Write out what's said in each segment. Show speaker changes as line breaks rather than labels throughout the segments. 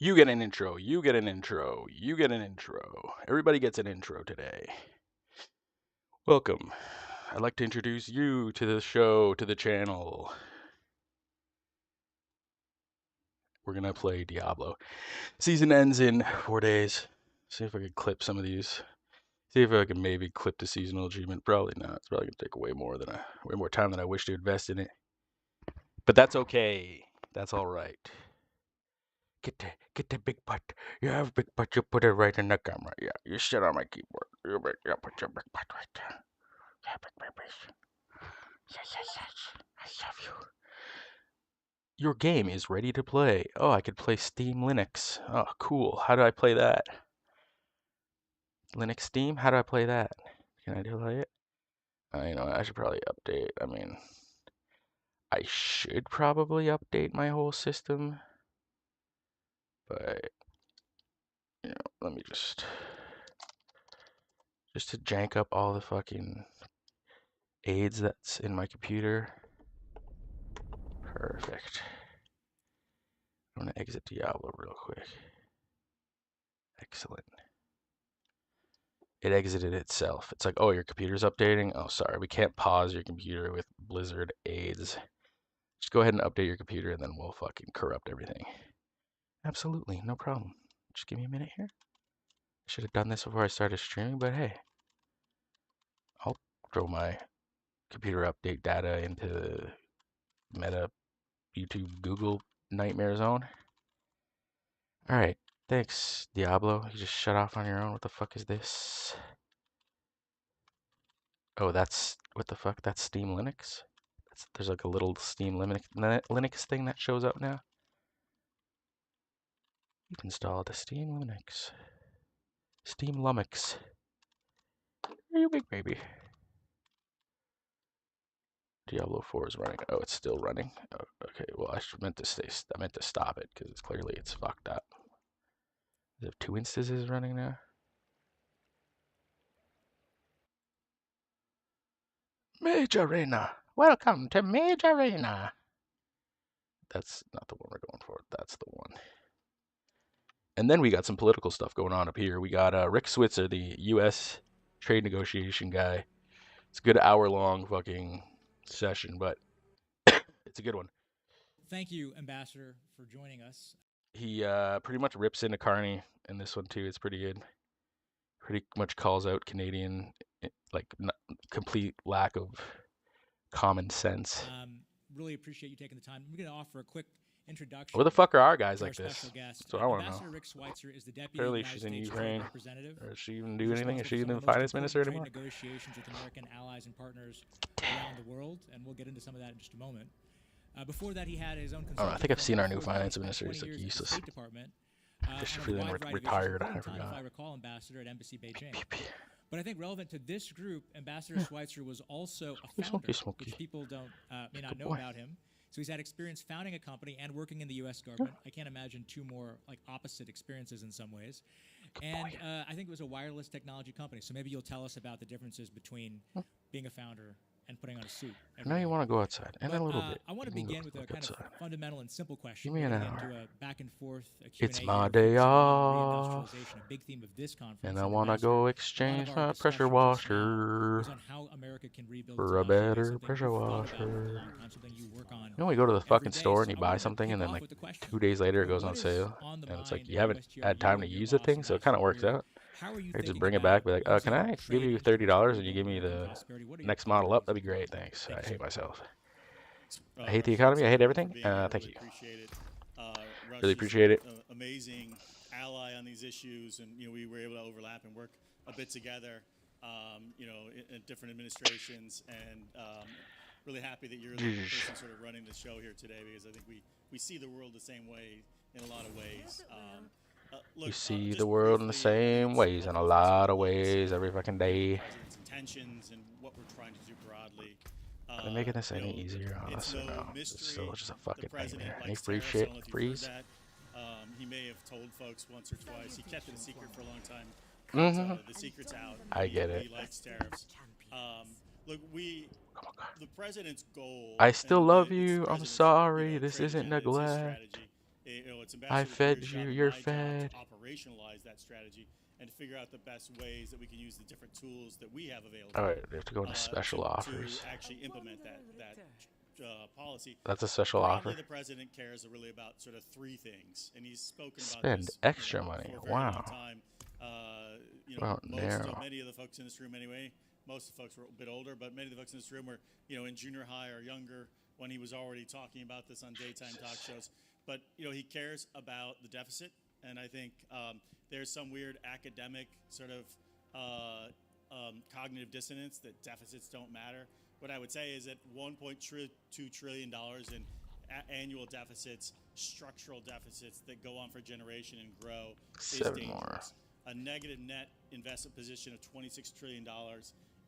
You get an intro. You get an intro. You get an intro. Everybody gets an intro today. Welcome. I'd like to introduce you to the show, to the channel. We're going to play Diablo. Season ends in 4 days. See if I can clip some of these. See if I can maybe clip the seasonal achievement. Probably not. It's probably going to take way more time than I wish to invest in it. But that's okay. That's all right. Get the big butt. You have a big butt. You put it right in the camera. Yeah, you sit on my keyboard. You put your big butt right there. Yeah, big babies. Yes, yes, yes. I love you. Your game is ready to play. Oh, I could play Steam Linux. Oh, cool. How do I play that? Linux Steam? How do I play that? Can I play it? I should probably update. I should probably update my whole system. But, let me just to jank up all the fucking aids that's in my computer. Perfect. I'm going to exit Diablo real quick. Excellent. It exited itself. It's like, oh, your computer's updating? Oh, sorry, we can't pause your computer with Blizzard aids. Just go ahead and update your computer and then we'll fucking corrupt everything. Absolutely, no problem. Just give me a minute here. I should have done this before I started streaming, but hey. I'll throw my computer update data into Meta, YouTube, Google nightmare zone. Alright, thanks, Diablo. You just shut off on your own. What the fuck is this? Oh, what the fuck? That's Steam Linux? There's like a little Steam Linux thing that shows up now. You've installed the Steam Linux. Steam Lumix. Are you big baby? Diablo 4 is running. Oh, it's still running. Oh, okay, well, I meant to stop it because it's fucked up. Does it have 2 instances running now? Mage Arena. Welcome to Mage Arena. That's not the one we're going for. That's the one. And then we got some political stuff going on up here. We got Rick Switzer, the U.S. trade negotiation guy. It's a good hour-long fucking session, but it's a good one.
Thank you, Ambassador, for joining us.
He pretty much rips into Carney in this one too. It's pretty good. Pretty much calls out Canadian complete lack of common sense.
Really appreciate you taking the time. I'm going to offer a quick introduction.
What the fuck are our guys like
this?
So I want to know.
Ambassador Rick Switzer is the deputy
Apparently
United
she's in
States
Ukraine.
representative.
Or does she even do anything? Is she even the finance minister anymore?
Negotiations with American allies and partners around the world, and we'll get into some of that in just a moment. Before that, he had his own.
I think I've seen our new finance minister. He's like useless. Just feeling retired. I forgot.
If I recall, Ambassador at Embassy Beijing. But I think relevant to this group, Ambassador Switzer was also a founder, which people may not know about him. So he's had experience founding a company and working in the U.S. government. I can't imagine two more opposite experiences in some ways. And I think it was a wireless technology company. So maybe you'll tell us about the differences between being a founder and putting on a suit.
Now you want to go outside, and a little bit.
I want to begin with a kind of fundamental and simple question.
Give me an hour.
Into a back and forth,
It's my day off,
a big theme of this conference,
and I want to go exchange my pressure washer for a better pressure washer. You know, we go to the fucking store and you buy something, and then 2 days later it goes on sale, and it's like you haven't had time to use the thing, so it kind of works out. I just bring it back, be like, can I give you $30 and you give me the next model up? That'd be great, thanks. I hate myself. I hate the economy. I hate everything. Thank you. Really appreciate it.
Amazing ally on these issues, and we were able to overlap and work a bit together, in different administrations, and really happy that you're the person sort of running the show here today, because I think we see the world the same way in a lot of ways.
You see the world in the same ways, in a lot of ways, every fucking day.
Intentions and what we're trying to do broadly.
Are they making this any easier on us or no? It's still just a fucking nightmare. Any free shit? Freeze?
He may have told folks once or twice. He kept it a secret for a long time. The secret's out.
I get it.
He likes tariffs. Look, the president's goal.
I still love you. I'm sorry. This isn't neglect.
it's
I
Ambassador
fed
Recruiter's
you,
job and
you're
my job
fed.
to operationalize that strategy and to figure out the best ways that we can use the different tools that we have available.
Alright, we have to go into special offers.
To actually implement that policy.
That's a special
Broadly,
offer.
the president cares really about sort of three things, and he's spoken about
Spend
this
extra money.
for a very long
Wow.
time.
Well, narrow.
Many of the folks in this room anyway, most of the folks were a bit older, but many of the folks in this room were, in junior high or younger when he was already talking about this on daytime talk shows. But, he cares about the deficit, and I think there's some weird academic sort of cognitive dissonance that deficits don't matter. What I would say is that $1.2 trillion in annual deficits, structural deficits that go on for a generation and grow is dangerous.
More.
A negative net investment position of $26 trillion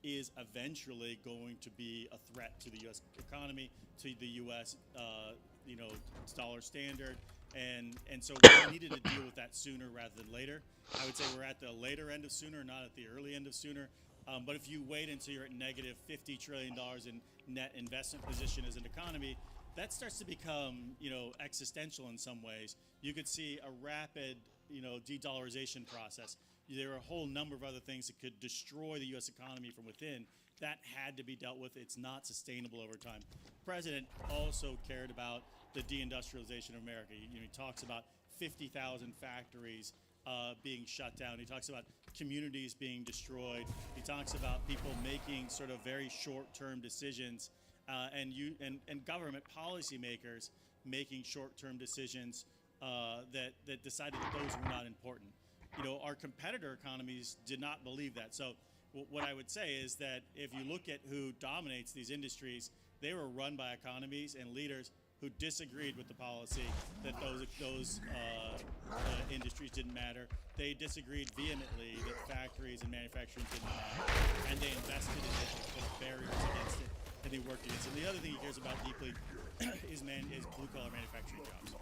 is eventually going to be a threat to the U.S. economy, to the U.S. Dollar standard, and so we needed to deal with that sooner rather than later. I would say we're at the later end of sooner, not at the early end of sooner. But if you wait until you're at negative $50 trillion in net investment position as an economy, that starts to become, existential in some ways. You could see a rapid, de-dollarization process. There are a whole number of other things that could destroy the U.S. economy from within. That had to be dealt with. It's not sustainable over time. The president also cared about the deindustrialization of America. He talks about 50,000 factories being shut down. He talks about communities being destroyed. He talks about people making sort of very short-term decisions, and government policymakers making short-term decisions that decided that those were not important. Our competitor economies did not believe that. So what I would say is that if you look at who dominates these industries, they were run by economies and leaders who disagreed with the policy that those industries didn't matter. They disagreed vehemently that factories and manufacturing didn't matter, and they invested in it, they put barriers against it, and they worked against it. And the other thing he cares about deeply is blue-collar manufacturing jobs.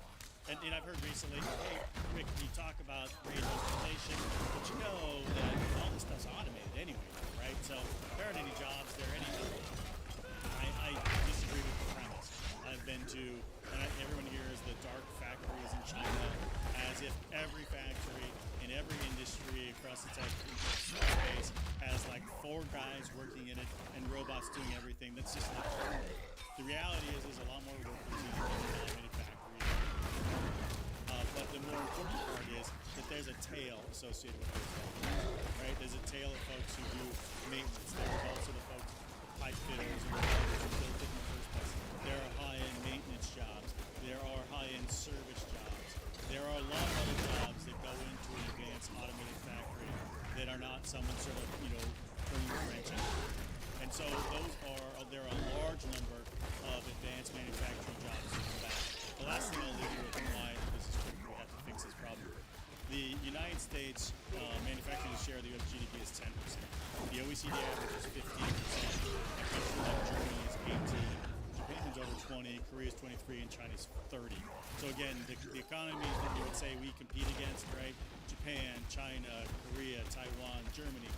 And I've heard recently, hey, Rick, you talk about reindustrialization, but you know that all this stuff's automated anyway, right? So there aren't any jobs there anyway. I disagree with the premise. I've been to, everyone here is the dark factories in China, as if every factory in every industry across the space has like 4 guys working in it and robots doing everything. That's just not true. The reality is there's a lot more workers in automated factories. But the more important part is that there's a tail associated with those jobs, right? There's a tail of folks who do maintenance. There are also the folks, pipe fitters, or who built it in the first place. There are high-end maintenance jobs. There are high-end service jobs. There are a lot of other jobs that go into an advanced automated factory that are not someone sort of, turning a wrench on. And so there are a large number of advanced manufacturing jobs to come back. The last thing I'll leave you with, why this is critical, we have to fix this problem. The United States manufacturing share of the U.S. GDP is 10%. The OECD average is 15%. A country like Germany is 18%. Japan's over 20%, Korea is 23%, and China is 30%. So again, the economies that you would say we compete against, right? Japan, China, Korea, Taiwan, Germany,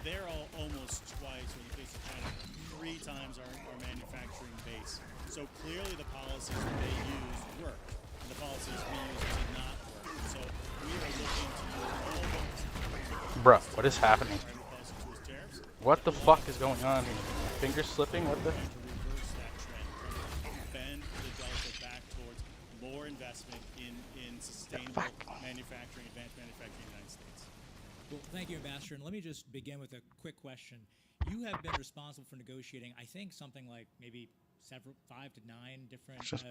they're all almost twice, when you face China, 3 times our manufacturing base. So clearly the policies that they use worked, and the policies we use did not work. So we are looking to use all those.
Bruh, what is happening? What the fuck is going on here? Fingers slipping? What the?
To reverse that trend, bend the delta back towards more investment in sustainable manufacturing, advanced manufacturing in the United States.
Well, thank you, Ambassador. And let me just begin with a quick question. You have been responsible for negotiating, I think, something like maybe 5 to 9 different.
I've just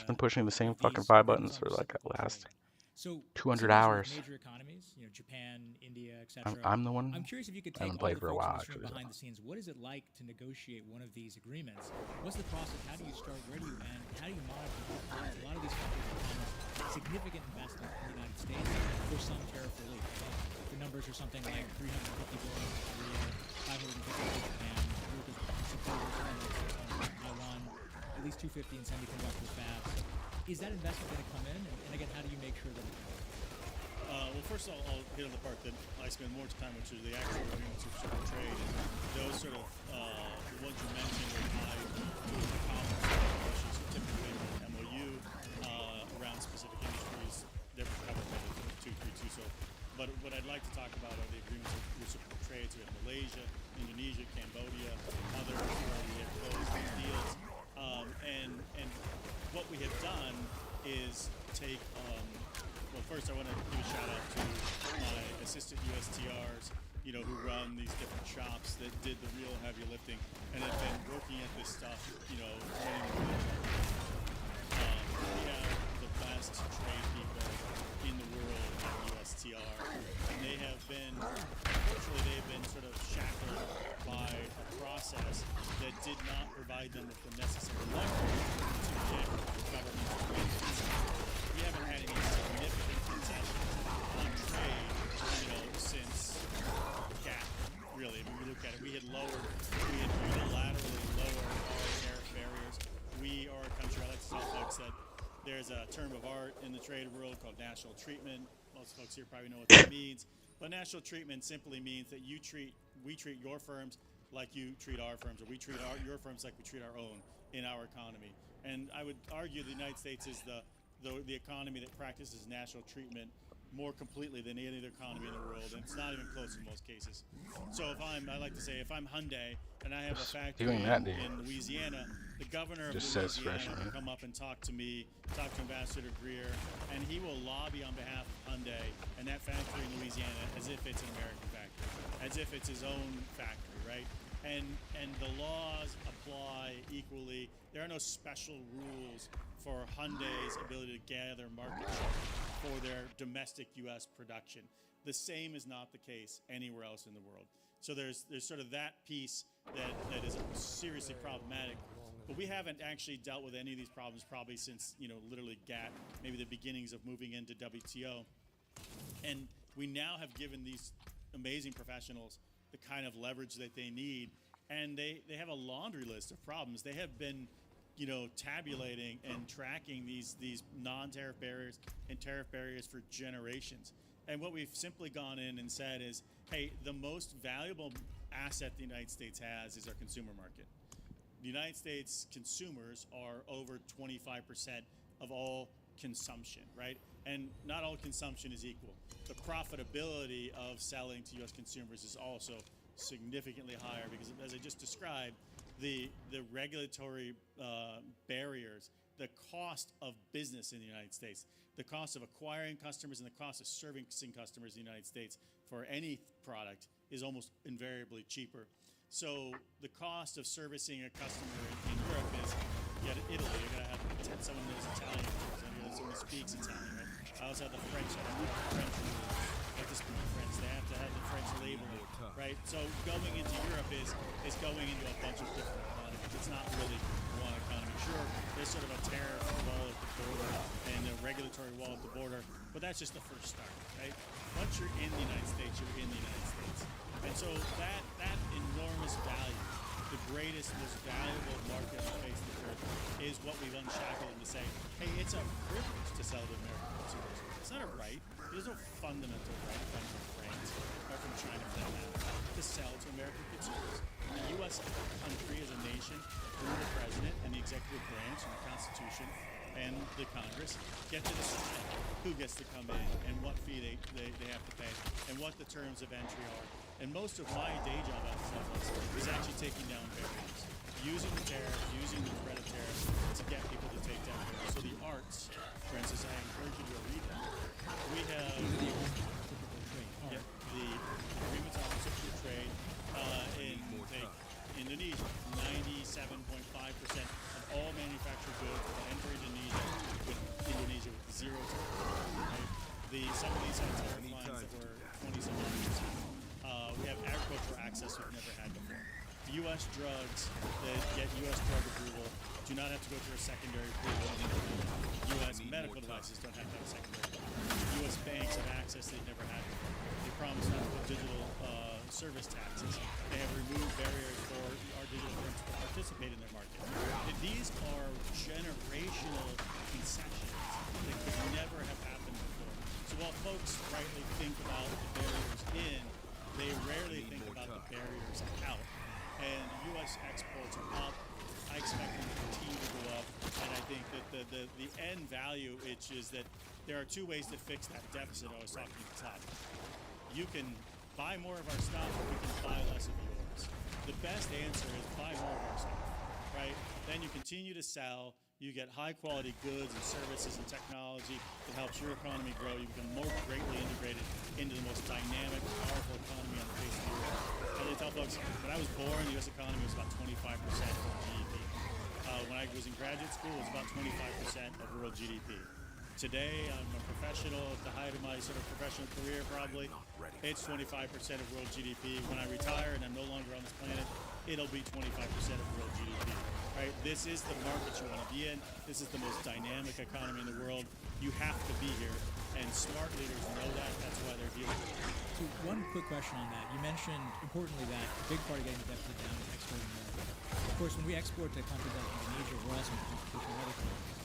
been pushing the same fucking 5 buttons for like the last 200 hours.
Major economies, Japan, India, etc.
I'm the one.
I'm curious if you could
I
take
haven't
all
played
the
for a
folks
while,
in this room
actually.
behind the scenes. What is it like to negotiate one of these agreements? What's the process? How do you start? Where do you end? How do you monitor compliance? A lot of these countries have significant investment in the United States for some tariff relief. The numbers are something like $350 billion in Korea, $550 billion in Japan, Taiwan, at least $250 in semiconductor fabs. Is that investment going to come in? And again, how do you make sure that it comes?
Well, first I'll hit on the part that I spend more time, which is the actual agreements of trade. And those sort of, the ones you mentioned are tied to the conference, which is typically an MOU around specific industries what I'd like to talk about are the agreements of reciprocal trade. So we have Malaysia, Indonesia, Cambodia, others where we have closed these deals. And what we have done is take, well, first I want to give a shout out to my assistant USTRs, who run these different shops that did the real heavy lifting and have been working at this stuff, we have the best trade people in the world at USTR, and they have been, unfortunately, they've been sort of shackled by a process that did not provide them with the necessary leverage to get government agreements. We haven't had any significant concessions on trade, since GATT, really. When we look at it, we had unilaterally lowered our tariff barriers. We are a country, I like to tell folks that there's a term of art in the trade world called national treatment. Most folks here probably know what that means. But national treatment simply means that we treat your firms like you treat our firms, or we treat your firms like we treat our own in our economy. And I would argue the United States is the economy that practices national treatment more completely than any other economy in the world, and it's not even close in most cases. So I like to say, if I'm Hyundai and I have a factory in Louisiana, the governor of Louisiana will come up and talk to me, talk to Ambassador Greer, and he will lobby on behalf of Hyundai and that factory in Louisiana as if it's an American factory, as if it's his own factory, right? And the laws apply equally. There are no special rules for Hyundai's ability to gather market share for their domestic U.S. production. The same is not the case anywhere else in the world. So there's sort of that piece that is seriously problematic. But we haven't actually dealt with any of these problems probably since, literally GATT, maybe the beginnings of moving into WTO. And we now have given these amazing professionals the kind of leverage that they need. And they have a laundry list of problems. They have been tabulating and tracking these non-tariff barriers and tariff barriers for generations. And what we've simply gone in and said is, hey, the most valuable asset the United States has is our consumer market. The United States consumers are over 25% of all consumption, right? And not all consumption is equal. The profitability of selling to U.S. consumers is also significantly higher because, as I just described, the regulatory barriers, the cost of business in the United States, the cost of acquiring customers and the cost of servicing customers in the United States for any product is almost invariably cheaper. So the cost of servicing a customer in Europe is, Italy, you're going to have someone who knows Italian, someone who speaks Italian, right? I also have the French, I have the French rules. They have to speak French. They have to have the French labeling, right? So going into Europe is going into a bunch of different economies. It's not really one economy. Sure, there's sort of a tariff wall at the border and a regulatory wall at the border, but that's just the first start, right? Once you're in the United States, you're in the United States. And so that enormous value, the greatest, most valuable market on the face of the earth, is what we've unshackled them to say, hey, it's a privilege to sell to American consumers. It's not a right. There's no fundamental right coming from France or from China for that matter to sell to American consumers. The U.S. country as a nation, through the president and the executive branch and the Constitution and the Congress, get to decide who gets to come in and what fee they have to pay and what the terms of entry are. And most of my day job at Netflix is actually taking down barriers, using the tariff, using the threat of tariff to get people to take down barriers. So the arts, for instance, I encourage you to read them. We have the agreements on reciprocal trade in Indonesia. 97.5% of all manufactured goods will enter Indonesia with zero tariff. Right? Some of these have tariff lines that were 20-some years. We have agricultural access we've never had before. U.S. drugs that get U.S. drug approval do not have to go through a secondary approval. U.S. medical devices don't have to have a secondary approval. U.S. banks have access they've never had before. They promise not to put digital service taxes. They have removed barriers for our digital firms to participate in their market. And these are generational concessions that could never have happened before. So while folks rightly think about the barriers in, they rarely think about the barriers out. And U.S. exports are up. I expect them to continue to go up. And I think that the end value, which is that there are two ways to fix that deficit I was talking at the top. you can buy more of our stuff, or we can buy less of yours. The best answer is buy more of our stuff, right? Then you continue to sell. You get high-quality goods and services and technology that helps your economy grow. You become more greatly integrated into the most dynamic, powerful economy on the face of the earth. And I tell folks, when I was born, the U.S. economy was about 25% of GDP. When I was in graduate school, it was about 25% of world GDP. Today, I'm a professional at the height of my sort of professional career, probably. It's 25% of world GDP. When I retire and I'm no longer on this planet, it'll be 25% of world GDP. Right? This is the market you want to be in. This is the most dynamic economy in the world. You have to be here, and smart leaders know that. That's why they're dealing with it.
So one quick question on that. You mentioned, importantly, that a big part of getting the deficit down is exporting America. Of course, when we export to countries like Indonesia, we're also in competition with other countries,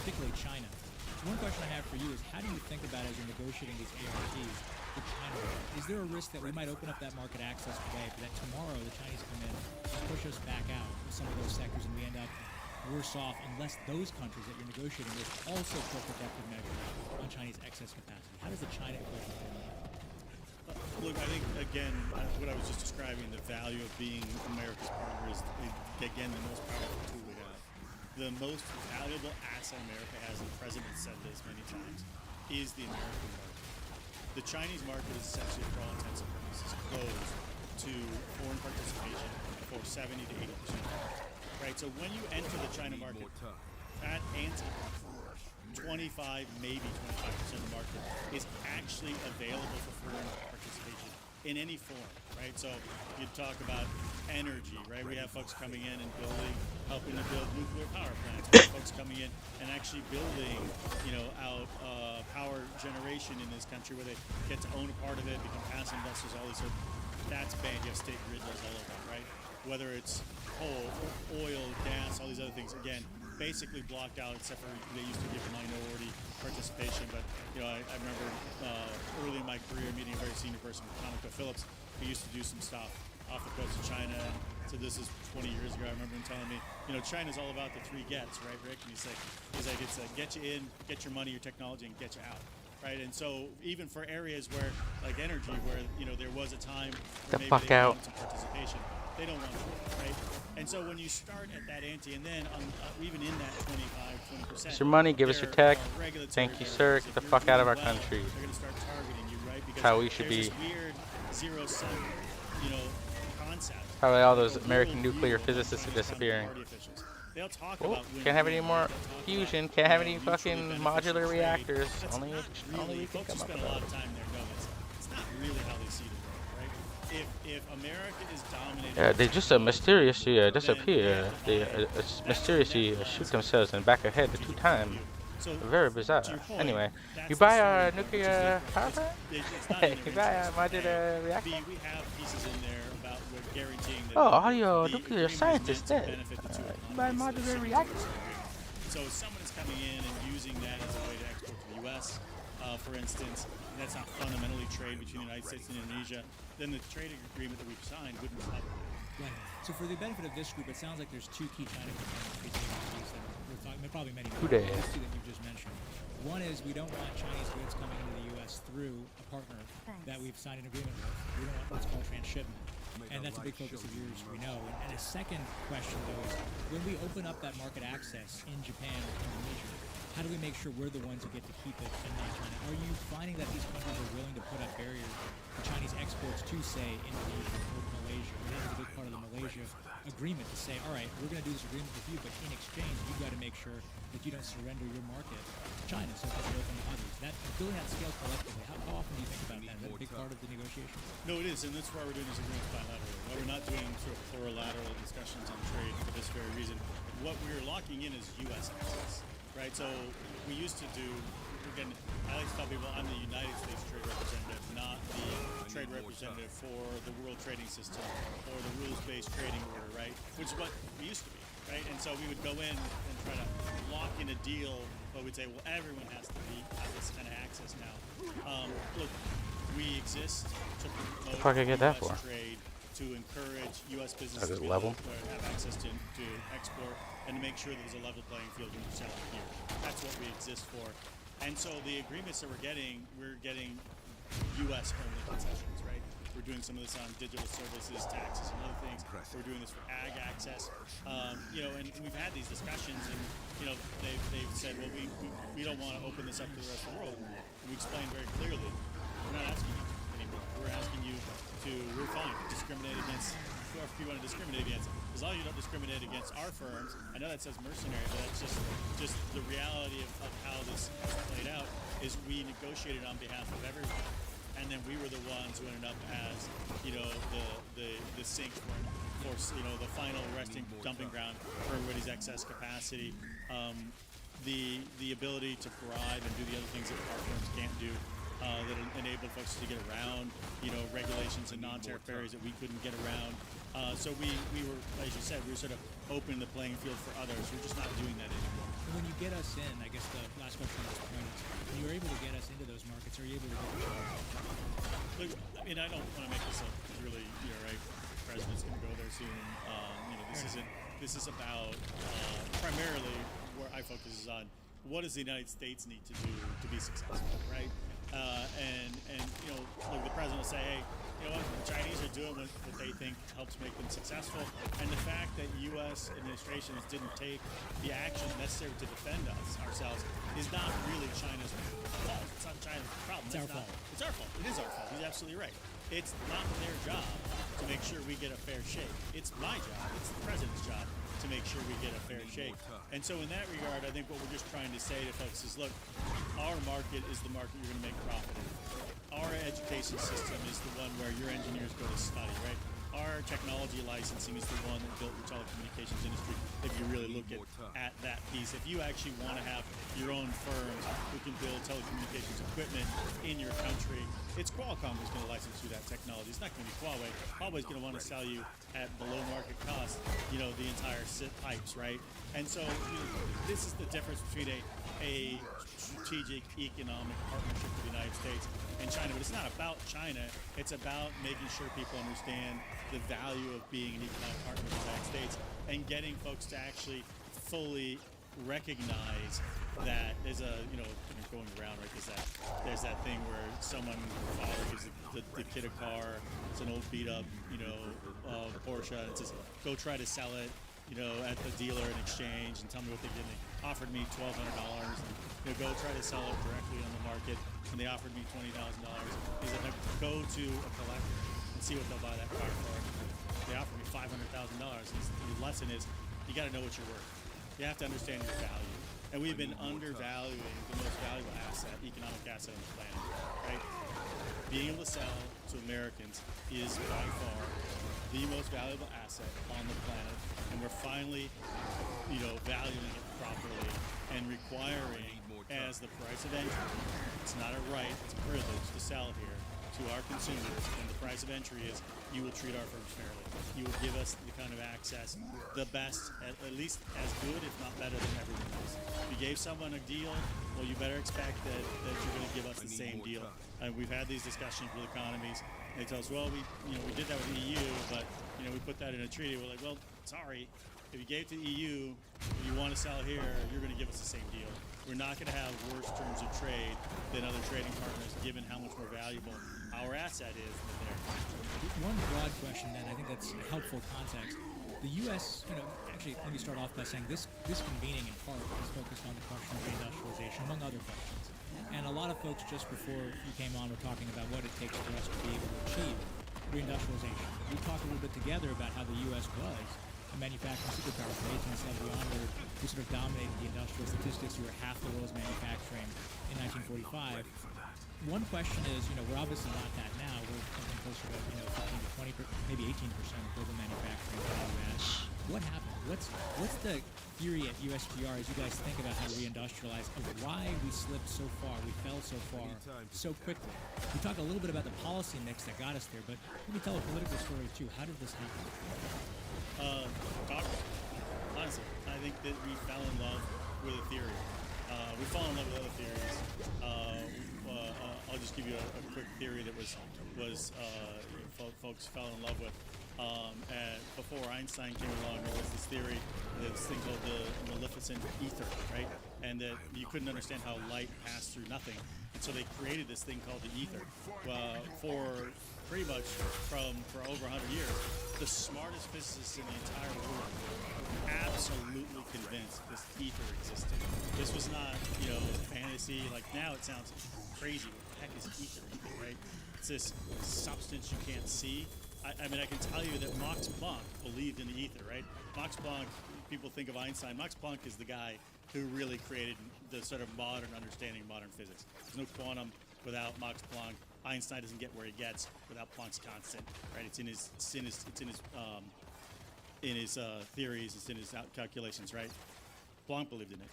particularly China. So one question I have for you is, how do you think about as you're negotiating these ARPs with China? Is there a risk that we might open up that market access today, but that tomorrow the Chinese come in and push us back out with some of those sectors, and we end up worse off unless those countries that you're negotiating with also put protective measures on Chinese excess capacity? How does the China equation fit in that?
Look, I think, again, what I was just describing, the value of being America's partner is, again, the most powerful tool we have. The most valuable asset America has, and the president said this many times, is the American market. The Chinese market is essentially, for all intents and purposes, closed to foreign participation for 70 to 80%. Right? So when you enter the China market, that ante, 25, maybe 25% of the market is actually available for foreign participation in any form, right? So you talk about energy, right? We have folks coming in and helping to build nuclear power plants. We have folks coming in and actually building, out power generation in this country where they get to own a part of it, become passive investors, all these that's banned. You have state grid laws all over, right? Whether it's coal, oil, gas, all these other things, again, basically blocked out, except for they used to give minority participation. But I remember early in my career meeting a very senior person, Phillips, who used to do some stuff off the coast of China. And so this is 20 years ago. I remember him telling me, China's all about the three gets, right, Rick? And he's like, it's get you in, get your money, your technology, and get you out. Right, and so even for areas where, like energy, where there was a time where maybe they wanted some participation, they don't want to, right? And so when you start at that ante, and then even in that 25, 20%,
it's your money, give us your tech. Thank you, sir. Get the fuck out of our country.
They're going to start targeting you, right? Because
that's how we should be.
This weird zero-sum, concept.
Probably all those American nuclear physicists are disappearing.
They'll talk
oh,
about
can't have any more fusion. Can't have any fucking modular reactors. Only we can come up with
a lot of time there, don't it's not really how they see the world, right? If America is dominated,
they just mysteriously disappear. They mysteriously shoot themselves in the back of the head 2 times. Very bizarre. Anyway, you buy our nuclear power plant? You buy a modular reactor?
We have pieces in there about guaranteeing that
all your nuclear scientists dead. You buy a modular reactor?
So someone is coming in and using that as a way to export to the U.S., for instance, and that's not fundamentally trade between the United States and Indonesia, then the trade agreement that we've signed wouldn't cover it.
Right. So for the benefit of this group, it sounds like there's 2 key China components that we're talking, probably many more. 2 that you've just mentioned. One is we don't want Chinese goods coming into the U.S. through a partner that we've signed an agreement with. We don't want what's called transshipment. And that's a big focus of yours, we know. And a second question, though, is when we open up that market access in Japan or Indonesia, how do we make sure we're the ones who get to keep it and not China? Are you finding that these countries are willing to put up barriers for Chinese exports to, say, Indonesia or Malaysia? Or that is a big part of the Malaysia agreement to say, all right, we're going to do this agreement with you, but in exchange, you've got to make sure that you don't surrender your market to China so that it's open to others. That building that scale collectively, how often do you think about that? Is that a big part of the negotiation?
No, it is, and that's why we're doing this agreement bilaterally. Why we're not doing sort of plurilateral discussions on trade for this very reason. What we're locking in is U.S. access. Right, so we used to do, again, I like to tell people I'm the United States trade representative, not the trade representative for the World Trading System or the rules-based trading order, right? Which is what we used to be, right? And so we would go in and try to lock in a deal, but we'd say, well, everyone has to have this kind of access now. Look, we exist to promote U.S. trade, to encourage U.S. businesses to have access to export, and to make sure that there's a level playing field when you're selling here. That's what we exist for. And so the agreements that we're getting U.S. only concessions, right? We're doing some of this on digital services, taxes, and other things. We're doing this for ag access, you know, and we've had these discussions, and you know, they've said, well, we don't want to open this up to the rest of the world. And we explained very clearly, we're not asking you anymore. We're asking you we're fine, discriminate against whoever you want to discriminate against. As long as you don't discriminate against our firms. I know that says mercenary, but that's just the reality of how this has played out. Is we negotiated on behalf of everyone. And then we were the ones who ended up as, you know, the sink for you know, the final resting dumping ground for everybody's excess capacity. The ability to bribe and do the other things that our firms can't do, that enabled folks to get around, you know, regulations and non-tariff barriers that we couldn't get around. So we were, as you said, we were sort of opening the playing field for others. We're just not doing that anymore.
When you get us in, I guess the last question on this point is, when you're able to get us into those markets, are you able to get
Look, I mean, I don't want to make this a really, you know, right, the president's going to go there soon. You know, this is about primarily where I focus is on what does the United States need to do to be successful, right? And you know, look, the president will say, hey, you know what, the Chinese are doing what they think helps make them successful, and the fact that U.S. administrations didn't take the action necessary to defend ourselves is not really China's fault. It's not China's problem.
It's our fault.
It's our fault. It is our fault. He's absolutely right. It's not their job to make sure we get a fair shake. It's my job. It's the president's job to make sure we get a fair shake. And so in that regard, I think what we're just trying to say to folks is, look, our market is the market you're going to make profit in. Our education system is the one where your engineers go to study, right? Our technology licensing is the one that built the telecommunications industry, if you really look at that piece. If you actually want to have your own firms who can build telecommunications equipment in your country, it's Qualcomm who's going to license you that technology. It's not going to be Huawei. Huawei's going to want to sell you at below market cost, you know, the entire pipes, right? And so you know, this is the difference between a strategic economic partnership with the United States and China. But it's not about China. It's about making sure people understand the value of being an economic partner with the United States and getting folks to actually fully recognize that there's a, you know, going around, right, there's that thing where someone, father gives the kid a car, it's an old beat up, you know, Porsche, and says, go try to sell it, you know, at the dealer in exchange and tell me what they did. And they offered me $1,200 and, you know, go try to sell it directly on the market, and they offered me $20,000. He said, go to a collector and see what they'll buy that car for. They offered me $500,000. The lesson is, you got to know what you're worth. You have to understand your value. And we've been undervaluing the most valuable asset, economic asset on the planet, right? Being able to sell to Americans is by far the most valuable asset on the planet, and we're finally, you know, valuing it properly and requiring as the price of entry. It's not a right, it's a privilege to sell here to our consumers, and the price of entry is you will treat our firms fairly. You will give us the kind of access, the best, at least as good, if not better than everyone else. If you gave someone a deal, well, you better expect that you're going to give us the same deal. And we've had these discussions with economies. They tell us, well, we did that with the EU, but you know, we put that in a treaty. We're like, well, sorry, if you gave it to the EU, if you want to sell here, you're going to give us the same deal. We're not going to have worse terms of trade than other trading partners, given how much more valuable our asset is than theirs.
One broad question, then, I think that's helpful context. The U.S., you know, actually, let me start off by saying this convening in part is focused on the question of reindustrialization, among other questions. And a lot of folks just before you came on were talking about what it takes for us to be able to achieve reindustrialization. We talked a little bit together about how the U.S. was a manufacturing superpower from 1870 onward. We sort of dominated the industrial statistics. We were half the world's manufacturing in 1945. One question is, you know, we're obviously not that now. We're something closer to, you know, 15 to 20, maybe 18% of global manufacturing in the U.S. What happened? What's the theory at USTR as you guys think about how to reindustrialize, of why we slipped so far, we fell so far, so quickly? We talked a little bit about the policy mix that got us there, but let me tell a political story too. How did this happen?
Honestly, I think that we fell in love with a theory. We fall in love with other theories. I'll just give you a quick theory that folks fell in love with. Before Einstein came along, there was this theory, this thing called the Maleficent ether, right? And that you couldn't understand how light passed through nothing. And so they created this thing called the ether. For pretty much for over 100 years, the smartest physicists in the entire world were absolutely convinced this ether existed. This was not, fantasy. Like now it sounds crazy. What the heck is ether, right? It's this substance you can't see. I mean, I can tell you that Max Planck believed in the ether, right? Max Planck, people think of Einstein. Max Planck is the guy who really created the sort of modern understanding of modern physics. There's no quantum without Max Planck. Einstein doesn't get where he gets without Planck's constant, right? It's in his theories, it's in his calculations, right? Planck believed in it,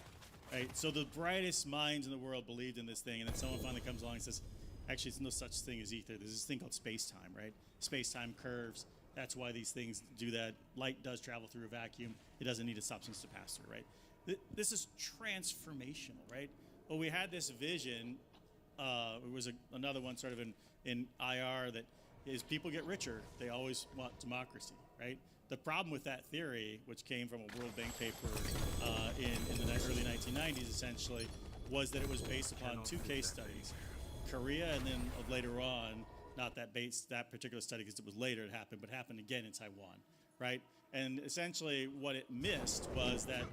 right? So the brightest minds in the world believed in this thing, and then someone finally comes along and says, actually, there's no such thing as ether. There's this thing called space-time, right? Space-time curves. That's why these things do that. Light does travel through a vacuum. It doesn't need a substance to pass through, right? This is transformational, right? Well, we had this vision. It was another one sort of in IR that is people get richer. They always want democracy, right? The problem with that theory, which came from a World Bank paper in the early 1990s, essentially, was that it was based upon two case studies. Korea, and then later on, not that particular study because it was later it happened, but happened again in Taiwan, right? And essentially what it missed was that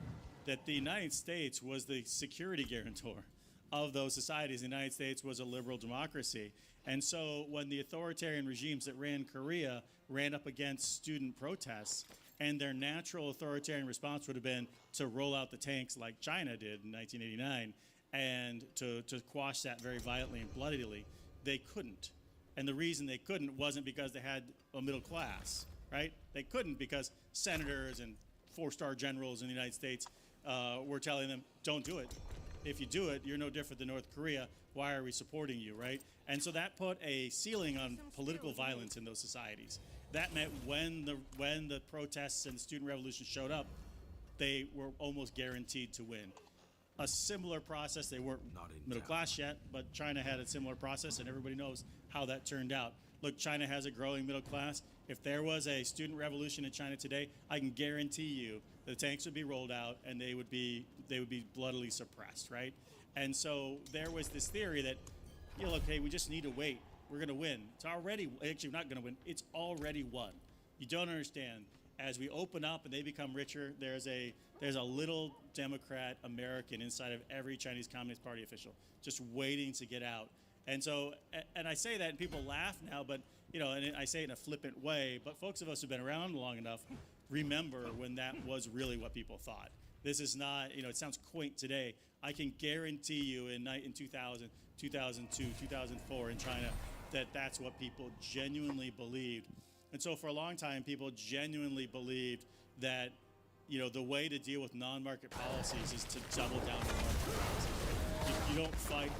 the United States was the security guarantor of those societies. The United States was a liberal democracy. And so when the authoritarian regimes that ran Korea ran up against student protests, and their natural authoritarian response would have been to roll out the tanks like China did in 1989, and to quash that very violently and bloodily, they couldn't. And the reason they couldn't wasn't because they had a middle class, right? They couldn't because senators and four-star generals in the United States were telling them, don't do it. If you do it, you're no different than North Korea. Why are we supporting you, right? And so that put a ceiling on political violence in those societies. That meant when the protests and the student revolution showed up, they were almost guaranteed to win. A similar process. They weren't middle class yet, but China had a similar process, and everybody knows how that turned out. Look, China has a growing middle class. If there was a student revolution in China today, I can guarantee you the tanks would be rolled out and they would be bloodily suppressed, right? And so there was this theory that, look, hey, we just need to wait. We're going to win. It's already, actually, we're not going to win. It's already won. You don't understand. As we open up and they become richer, there's a little Democrat American inside of every Chinese Communist Party official just waiting to get out. And so, and I say that and people laugh now, but, and I say it in a flippant way, but folks of us who've been around long enough remember when that was really what people thought. This is not, it sounds quaint today. I can guarantee you in 2000, 2002, 2004 in China that that's what people genuinely believed. And so for a long time, people genuinely believed that, the way to deal with non-market policies is to double down on market policies. You don't fight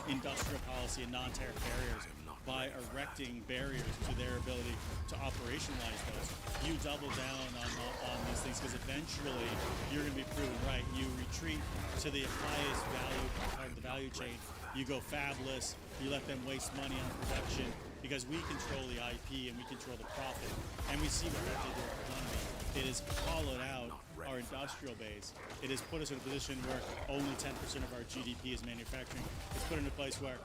industrial policy and non-tariff barriers by erecting barriers to their ability to operationalize those. You double down on these things because eventually you're going to be proven right. You retreat to the highest value part of the value chain. You go fabless. You let them waste money on production because we control the IP and we control the profit. And we see what that did to our economy. It has hollowed out our industrial base. It has put us in a position where only 10% of our GDP is manufacturing. It's put in a place where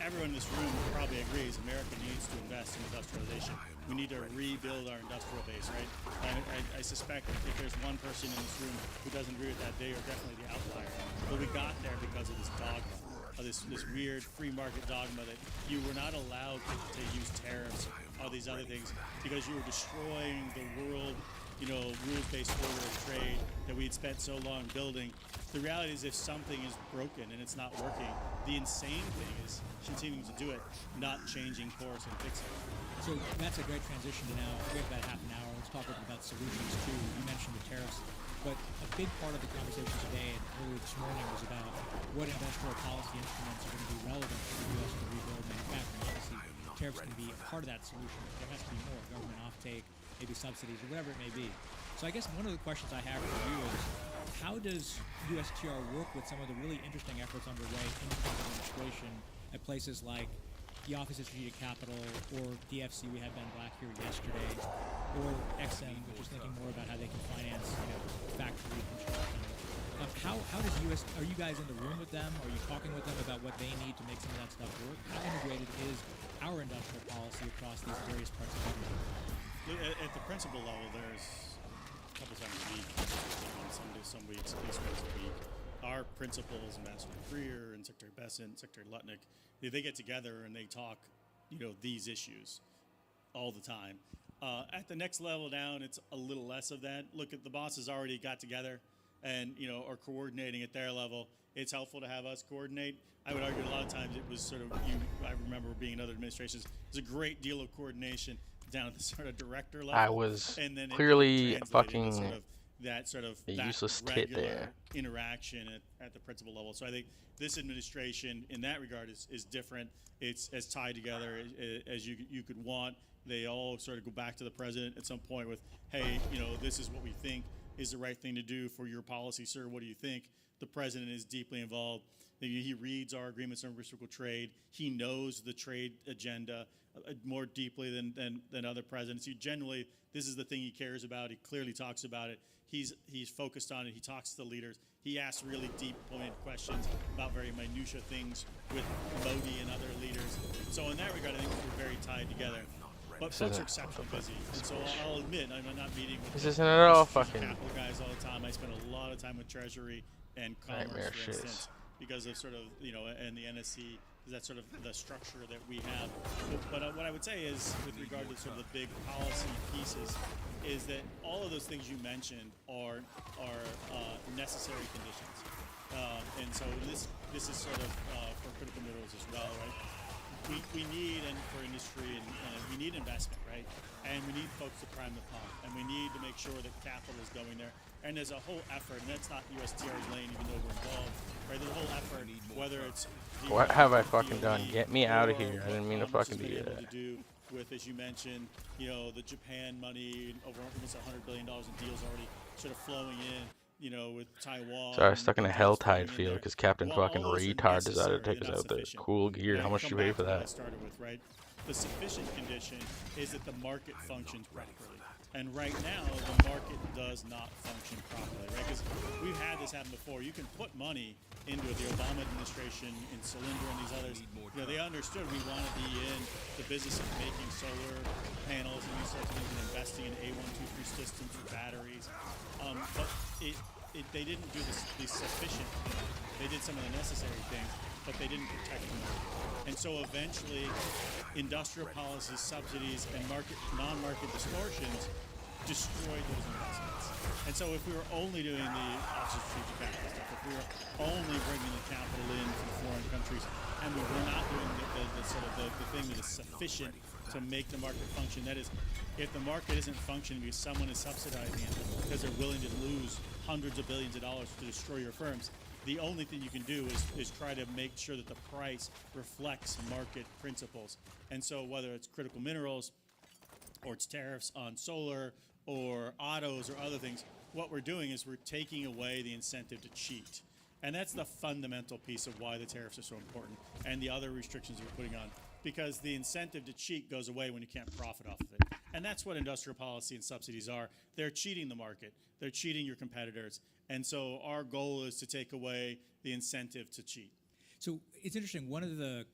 everyone in this room probably agrees America needs to invest in industrialization. We need to rebuild our industrial base, right? And I suspect if there's one person in this room who doesn't agree with that, they are definitely the outlier. But we got there because of this dogma, this weird free market dogma that you were not allowed to use tariffs or these other things because you were destroying the world, rules-based order of trade that we had spent so long building. The reality is if something is broken and it's not working, the insane thing is continuing to do it, not changing course and fixing it.
So that's a great transition to now. We have about half an hour. Let's talk a little about solutions too. You mentioned the tariffs, but a big part of the conversation today and earlier this morning was about what industrial policy instruments are going to be relevant for the U.S. to rebuild manufacturing. Obviously, tariffs can be a part of that solution. There has to be more government offtake, maybe subsidies, or whatever it may be. So I guess one of the questions I have for you is, how does USTR work with some of the really interesting efforts underway in the Trump administration at places like the Office of Strategic Capital or DFC, we had Ben Black here yesterday, or XM, which is thinking more about how they can finance, factory construction. How does are you guys in the room with them? Are you talking with them about what they need to make some of that stuff work? How integrated is our industrial policy across these various parts of government?
At the principal level, there's a couple times a week, some weeks, at least once a week. Our principals, Ambassador Freer and Secretary Bessent, Secretary Lutnick, they get together and they talk, these issues all the time. At the next level down, it's a little less of that. Look, at the bosses already got together and are coordinating at their level. It's helpful to have us coordinate. I would argue a lot of times it was sort of I remember being in other administrations. There's a great deal of coordination down at the sort of director level.
I was
and then
clearly fucking
sort of
a
that
useless tit
regular
there.
Interaction at the principal level. So I think this administration, in that regard, is different. It's as tied together as you could want. They all sort of go back to the president at some point with, hey, this is what we think is the right thing to do for your policy, sir. What do you think? The president is deeply involved. He reads our agreements on reciprocal trade. He knows the trade agenda more deeply than other presidents. Generally, this is the thing he cares about. He clearly talks about it. He's focused on it. He talks to the leaders. He asks really deep, pointed questions about very minutiae things with Modi and other leaders. So in that regard, I think we're very tied together. But folks are exceptionally busy, and so I'll admit I'm not meeting with
this isn't at all fucking
capital guys all the time. I spend a lot of time with Treasury and Commerce, for instance, because of sort of and the NSC. That's sort of the structure that we have. But what I would say is, with regard to sort of the big policy pieces, is that all of those things you mentioned are necessary conditions, and so this is sort of for critical minerals as well, right? We need, and for industry, and we need investment, right? And we need folks to prime the pump, and we need to make sure that capital is going there. And there's a whole effort, and that's not USTR's lane, even though we're involved, right? There's a whole effort, whether it's
what have I fucking done? Get me out of here! I didn't mean to fucking do that.
To do with, as you mentioned, the Japan money, over almost $100 billion in deals already sort of flowing in. With Taiwan.
Sorry, I was stuck in a Helltide field because Captain fucking retard decided to take us out there. Cool gear. How much did you pay for that?
Started with, right? The sufficient condition is that the market functions properly. And right now, the market does not function properly, right? Because we've had this happen before. You can put money into it. The Obama administration, in Cylinder and these others, they understood we want to be in the business of making solar panels and these sorts of things and investing in A123 systems for batteries. But they didn't do the sufficient thing. They did some of the necessary things, but they didn't protect the market. And so eventually, industrial policies, subsidies, and non-market distortions destroyed those investments. And so if we were only doing the Office of Strategic Capital stuff, if we were only bringing the capital in from foreign countries, and we were not doing the thing that is sufficient to make the market function, that is, if the market isn't functioning because someone is subsidizing it because they're willing to lose hundreds of billions of dollars to destroy your firms, the only thing you can do is try to make sure that the price reflects market principles. And so whether it's critical minerals or it's tariffs on solar or autos or other things, what we're doing is we're taking away the incentive to cheat. And that's the fundamental piece of why the tariffs are so important and the other restrictions we're putting on. Because the incentive to cheat goes away when you can't profit off of it. And that's what industrial policy and subsidies are. They're cheating the market. They're cheating your competitors. And so our goal is to take away the incentive to cheat.
So it's interesting. One of the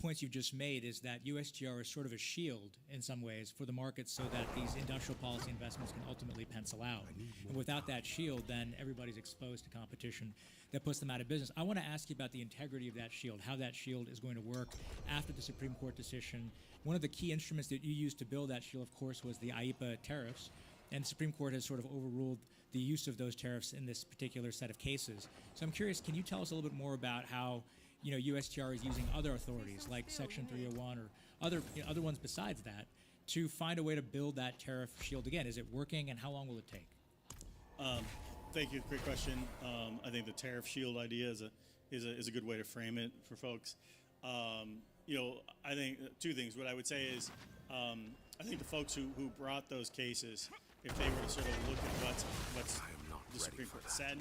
points you've just made is that USTR is sort of a shield in some ways for the markets so that these industrial policy investments can ultimately pencil out. And without that shield, then everybody's exposed to competition that puts them out of business. I want to ask you about the integrity of that shield, how that shield is going to work after the Supreme Court decision. One of the key instruments that you used to build that shield, of course, was the IEEPA tariffs. And the Supreme Court has sort of overruled the use of those tariffs in this particular set of cases. So I'm curious, can you tell us a little bit more about how USTR is using other authorities like Section 301 or other ones besides that to find a way to build that tariff shield again? Is it working, and how long will it take?
Thank you. Great question. I think the tariff shield idea is a good way to frame it for folks. I think two things. What I would say is I think the folks who brought those cases, if they were to sort of look at what's the Supreme Court said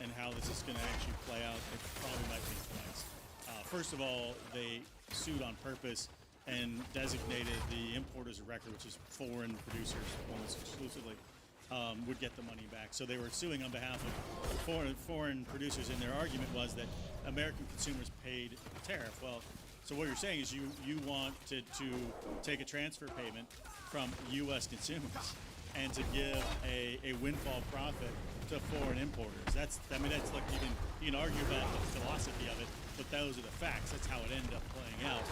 and how this is going to actually play out, it probably might be twice. First of all, they sued on purpose and designated the importers of record, which is foreign producers almost exclusively, would get the money back. So they were suing on behalf of foreign producers, and their argument was that American consumers paid the tariff. Well, so what you're saying is you wanted to take a transfer payment from U.S. consumers and to give a windfall profit to foreign importers. That's like you can argue about the philosophy of it, but those are the facts. That's how it ended up playing out.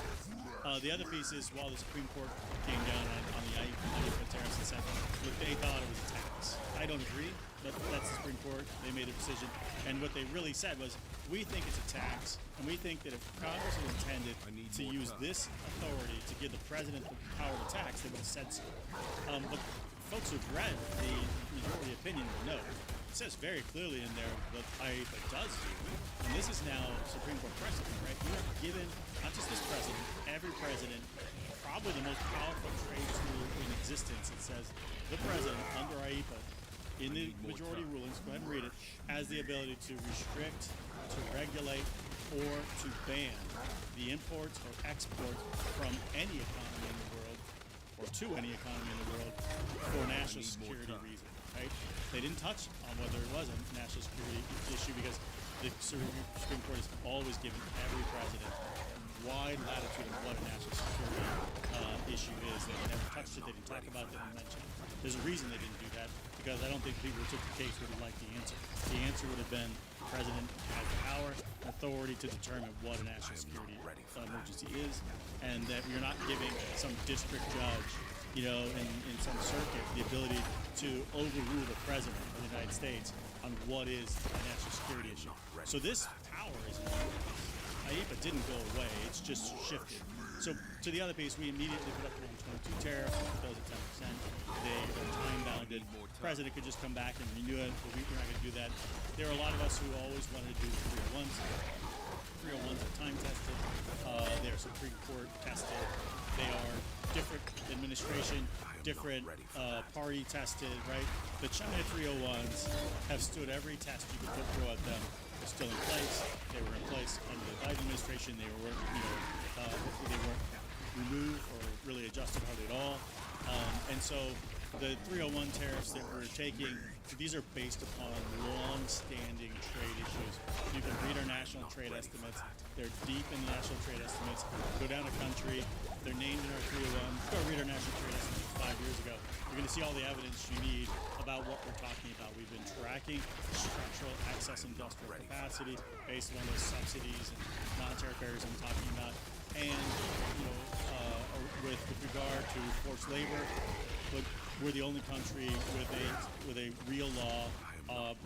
The other piece is, while the Supreme Court came down on the IEEPA tariffs and said, look, they thought it was a tax. I don't agree, but that's the Supreme Court. They made a decision. And what they really said was, we think it's a tax, and we think that if Congress had intended to use this authority to give the president the power to tax, they would have said so. But folks who've read the majority opinion will know it says very clearly in there what IEEPA does do. And this is now Supreme Court precedent, right? You are given, not just this president, every president, probably the most powerful trade tool in existence. It says the president, under IEEPA, in the majority rulings, go ahead and read it, has the ability to restrict, to regulate, or to ban the imports or exports from any economy in the world, or to any economy in the world, for national security reasons. Right? They didn't touch on whether it was a national security issue because the Supreme Court has always given every president wide latitude of what a national security issue is. They never touched it. They didn't talk about it. They didn't mention it. There's a reason they didn't do that, because I don't think people who took the case would have liked the answer. The answer would have been the president has the power, authority to determine what a national security emergency is, and that you're not giving some district judge, in some circuit, the ability to overrule the president of the United States on what is a national security issue. So this power is IEEPA didn't go away, it's just shifted. So to the other piece, we immediately put up the 122 tariffs, those at 10%. They're time-bounded. The president could just come back and renew it, but we're not going to do that. There are a lot of us who always wanted to do the 301s. 301s are time-tested. They're Supreme Court tested. They are different administration, different party tested, right? The China 301s have stood every test you could throw at them. They're still in place. They were in place under the Biden administration. They were, they weren't removed or really adjusted hardly at all. And so the 301 tariffs that we're taking, these are based upon long-standing trade issues. You can read our national trade estimates. They're deep in the national trade estimates. Go down a country. They're named in our 301. Go read our national trade estimates 5 years ago. You're going to see all the evidence you need about what we're talking about. We've been tracking structural excess industrial capacity based on those subsidies and monetary barriers I'm talking about. And, with regard to forced labor, look, we're the only country with a real law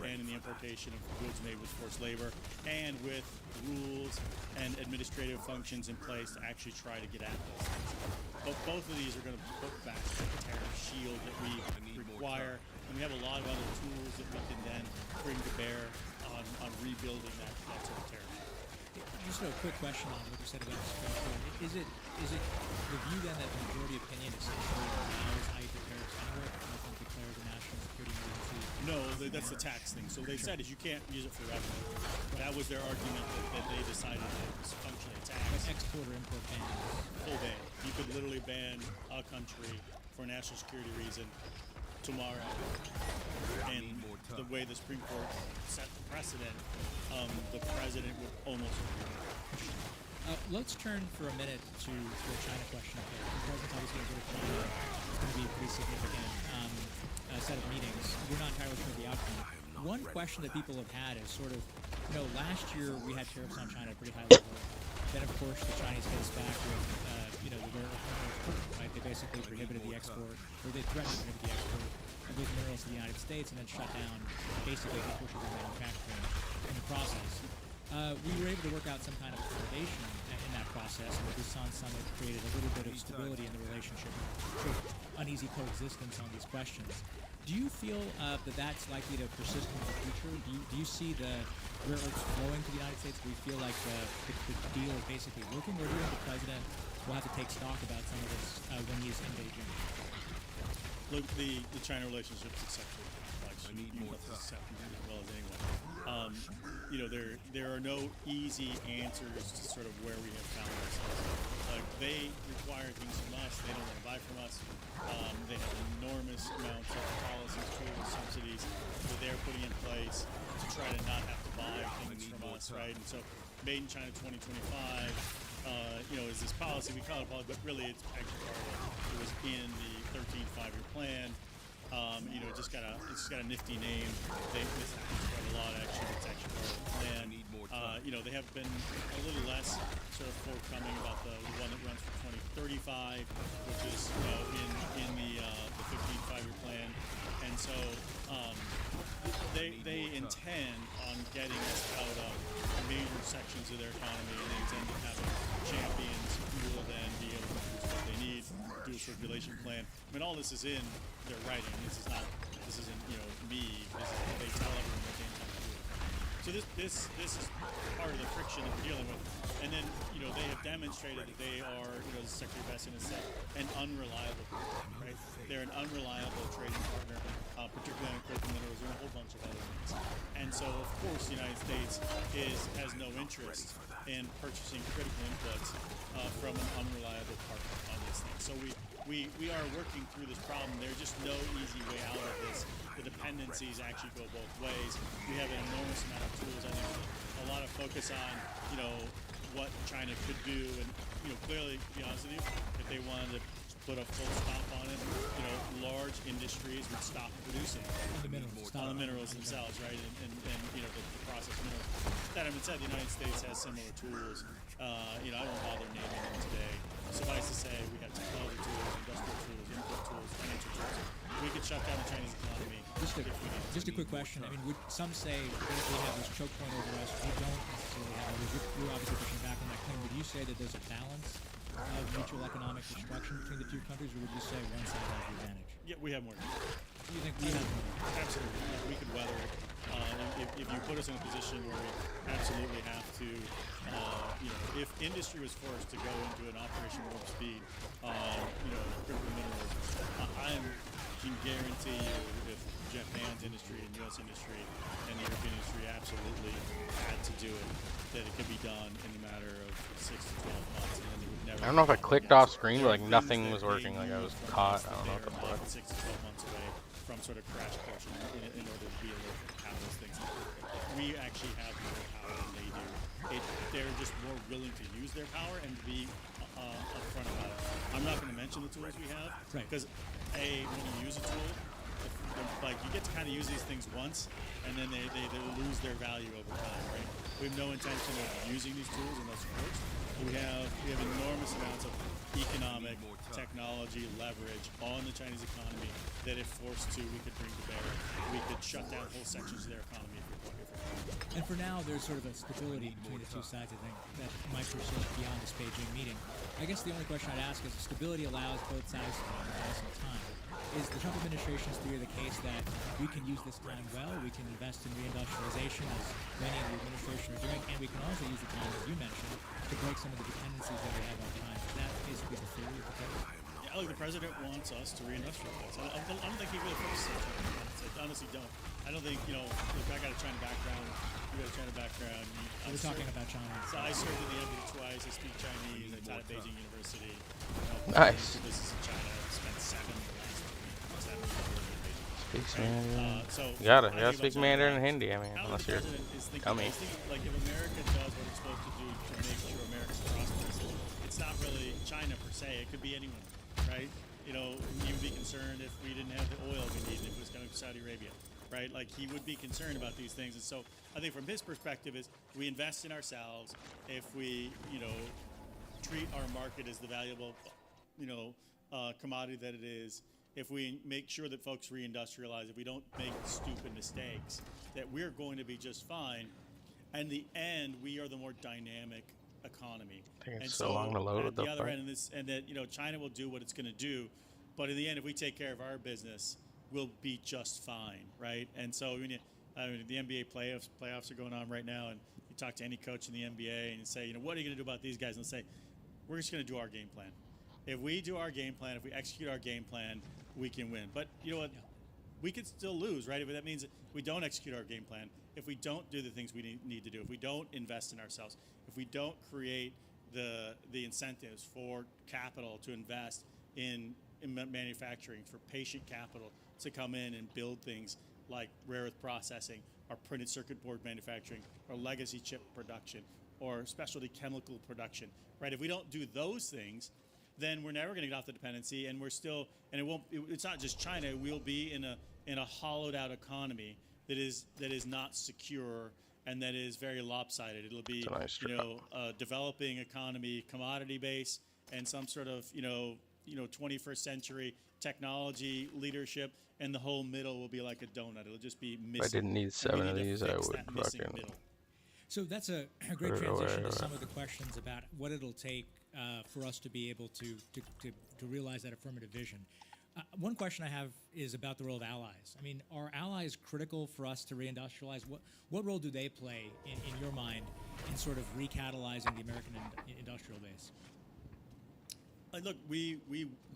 banning the importation of goods made with forced labor, and with rules and administrative functions in place to actually try to get at those things. But both of these are going to put back the tariff shield that we require, and we have a lot of other tools that we can then bring to bear on rebuilding that sort of tariff.
Just a quick question on what you said about the Supreme Court. Is it the view then that the majority opinion essentially allows IEEPA tariffs anywhere, but nothing declares a national security emergency?
No, that's the tax thing. So they said is you can't use it for revenue. That was their argument that they decided it was functionally a tax.
But export or import ban?
Full ban. You could literally ban a country for a national security reason tomorrow. And the way the Supreme Court set the precedent, the president would almost agree.
Let's turn for a minute to the China question. Okay, the president's obviously going to go to China. It's going to be a pretty significant set of meetings. We're not entirely sure of the outcome. One question that people have had is sort of, last year we had tariffs on China at a pretty high level. Then, of course, the Chinese hit us back with, the rare earth minerals, right? They basically prohibited the export, or they threatened to prohibit the export of those minerals to the United States, and then shut down basically Portugal manufacturing in the process. We were able to work out some kind of accommodation in that process, and the Busan Summit created a little bit of stability in the relationship, sort of uneasy coexistence on these questions. Do you feel that that's likely to persist in the future? Do you see the rare earths flowing to the United States? Do we feel like the deal is basically working, or do you think the president will have to take stock about some of this when he's in Beijing?
Look, the China relationship is exceptionally complex. you know this as well as anyone. You know, there are no easy answers to sort of where we have found ourselves. They require things from us. They don't want to buy from us. They have enormous amounts of policies, tools, subsidies that they're putting in place to try to not have to buy things from us, right? And so, Made in China 2025, you know, is this policy. We call it a policy, but really it's actually part of it was in the 13th five-year plan. You know, it's just got a nifty name. This happens quite a lot, actually. It's actually part of the plan. You know, they have been a little less sort of forthcoming about the one that runs for 2035, which is in the 15th five-year plan. And so they intend on getting us out of major sections of their economy, and they intend on having champions who will then be able to produce what they need, do a circulation plan. I mean, all this is in their writing. This isn't you know me. They tell everyone what they intend to do. So this is part of the friction that we're dealing with. And then, you know, they have demonstrated that they are, you know, the Secretary of Essence has said, an unreliable partner, right? They're an unreliable trading partner, particularly on critical minerals and a whole bunch of other things. And so, of course, the United States has no interest in purchasing critical inputs from an unreliable partner on these things. So we are working through this problem. There's just no easy way out of this. The dependencies actually go both ways. We have an enormous amount of tools. I think a lot of focus on, you know, what China could do, and you know, clearly, to be honest with you, if they wanted to put a full stop on it, you know, large industries would stop producing on the minerals themselves, right? And you know, the processed minerals. That having said, the United States has similar tools. You know, I won't bother naming them today. Suffice to say, we have technology tools, industrial tools, input tools, financial tools. We could shut down the Chinese economy.
Just a quick question. I mean, would some say that we have this choke point over us? We don't necessarily have others. You're obviously pushing back on that claim. Would you say that there's a balance of mutual economic destruction between the two countries, or would you say one side has the advantage?
Yeah, we have more.
You think we have more?
Absolutely. We could weather it. If you put us in a position where we absolutely have to, you know, if industry was forced to go into an operation warp speed on, you know, critical minerals, I can guarantee you if Japan's industry and U.S. industry and the European industry absolutely had to do it, that it could be done in a matter of 6 to 12 months, and then they would never.
I don't know if I clicked off screen, but like nothing was working. Like I was caught. I don't know what the fuck.
6 to 12 months away from sort of crash course in order to be able to have those things. We actually have more power than they do. They're just more willing to use their power and be upfront about it. I'm not going to mention the tools we have because when you use a tool, like you get to kind of use these things once, and then they lose their value over time, right? We have no intention of using these tools unless it works. We have enormous amounts of economic technology leverage on the Chinese economy that if forced to, we could bring to bear. We could shut down whole sections of their economy if we wanted.
And for now, there's sort of a stability between the two sides, I think, that might persist beyond this Beijing meeting. I guess the only question I'd ask is, stability allows both sides to buy some time. Is the Trump administration's theory the case that we can use this time well, we can invest in reindustrialization, as many in the administration are doing, and we can also use the time, as you mentioned, to break some of the dependencies that we have on time? Is that basically the theory of the president?
Yeah, look, the president wants us to reindustrialize. I don't think he really focuses on it. I honestly don't. I don't think, you know, look, I got a China background. You got a China background.
We're talking about China.
So I served in the NBA twice. I speak Chinese. I taught at Beijing University.
Nice.
This is in China. I spent 7 years.
Speaks Mandarin.
So
you gotta speak Mandarin and Hindi. I mean, unless you're dummy.
Like if America does what it's supposed to do to make sure America's prosperous, it's not really China per se. It could be anyone, right? You know, he would be concerned if we didn't have the oil we need, if it was coming from Saudi Arabia, right? Like he would be concerned about these things. And so I think from his perspective is we invest in ourselves. If we, you know, treat our market as the valuable, you know, commodity that it is, if we make sure that folks reindustrialize, if we don't make stupid mistakes, that we're going to be just fine. In the end, we are the more dynamic economy.
And so long to load
at the other end of this, and that, you know, China will do what it's going to do, but in the end, if we take care of our business, we'll be just fine, right? And so when you, I mean, the NBA playoffs are going on right now, and you talk to any coach in the NBA and you say, you know, what are you going to do about these guys? And they'll say, we're just going to do our game plan. If we do our game plan, if we execute our game plan, we can win. But you know what? we could still lose, right? If that means we don't execute our game plan, if we don't do the things we need to do, if we don't invest in ourselves, if we don't create the incentives for capital to invest in manufacturing, for patient capital to come in and build things like rare earth processing, or printed circuit board manufacturing, or legacy chip production, or specialty chemical production, right? If we don't do those things, then we're never going to get off the dependency, and we're still, and it's not just China. We'll be in a hollowed out economy that is not secure and that is very lopsided. It'll be a developing economy, commodity base, and some sort of 21st century technology leadership, and the whole middle will be like a donut. It'll just be missing.
If I didn't need 7 of these, I would fucking.
So that's a great transition to some of the questions about what it'll take for us to be able to realize that affirmative vision. One question I have is about the role of allies. I mean, are allies critical for us to reindustrialize? What role do they play, in your mind, in sort of recatalyzing the American industrial base?
Look, we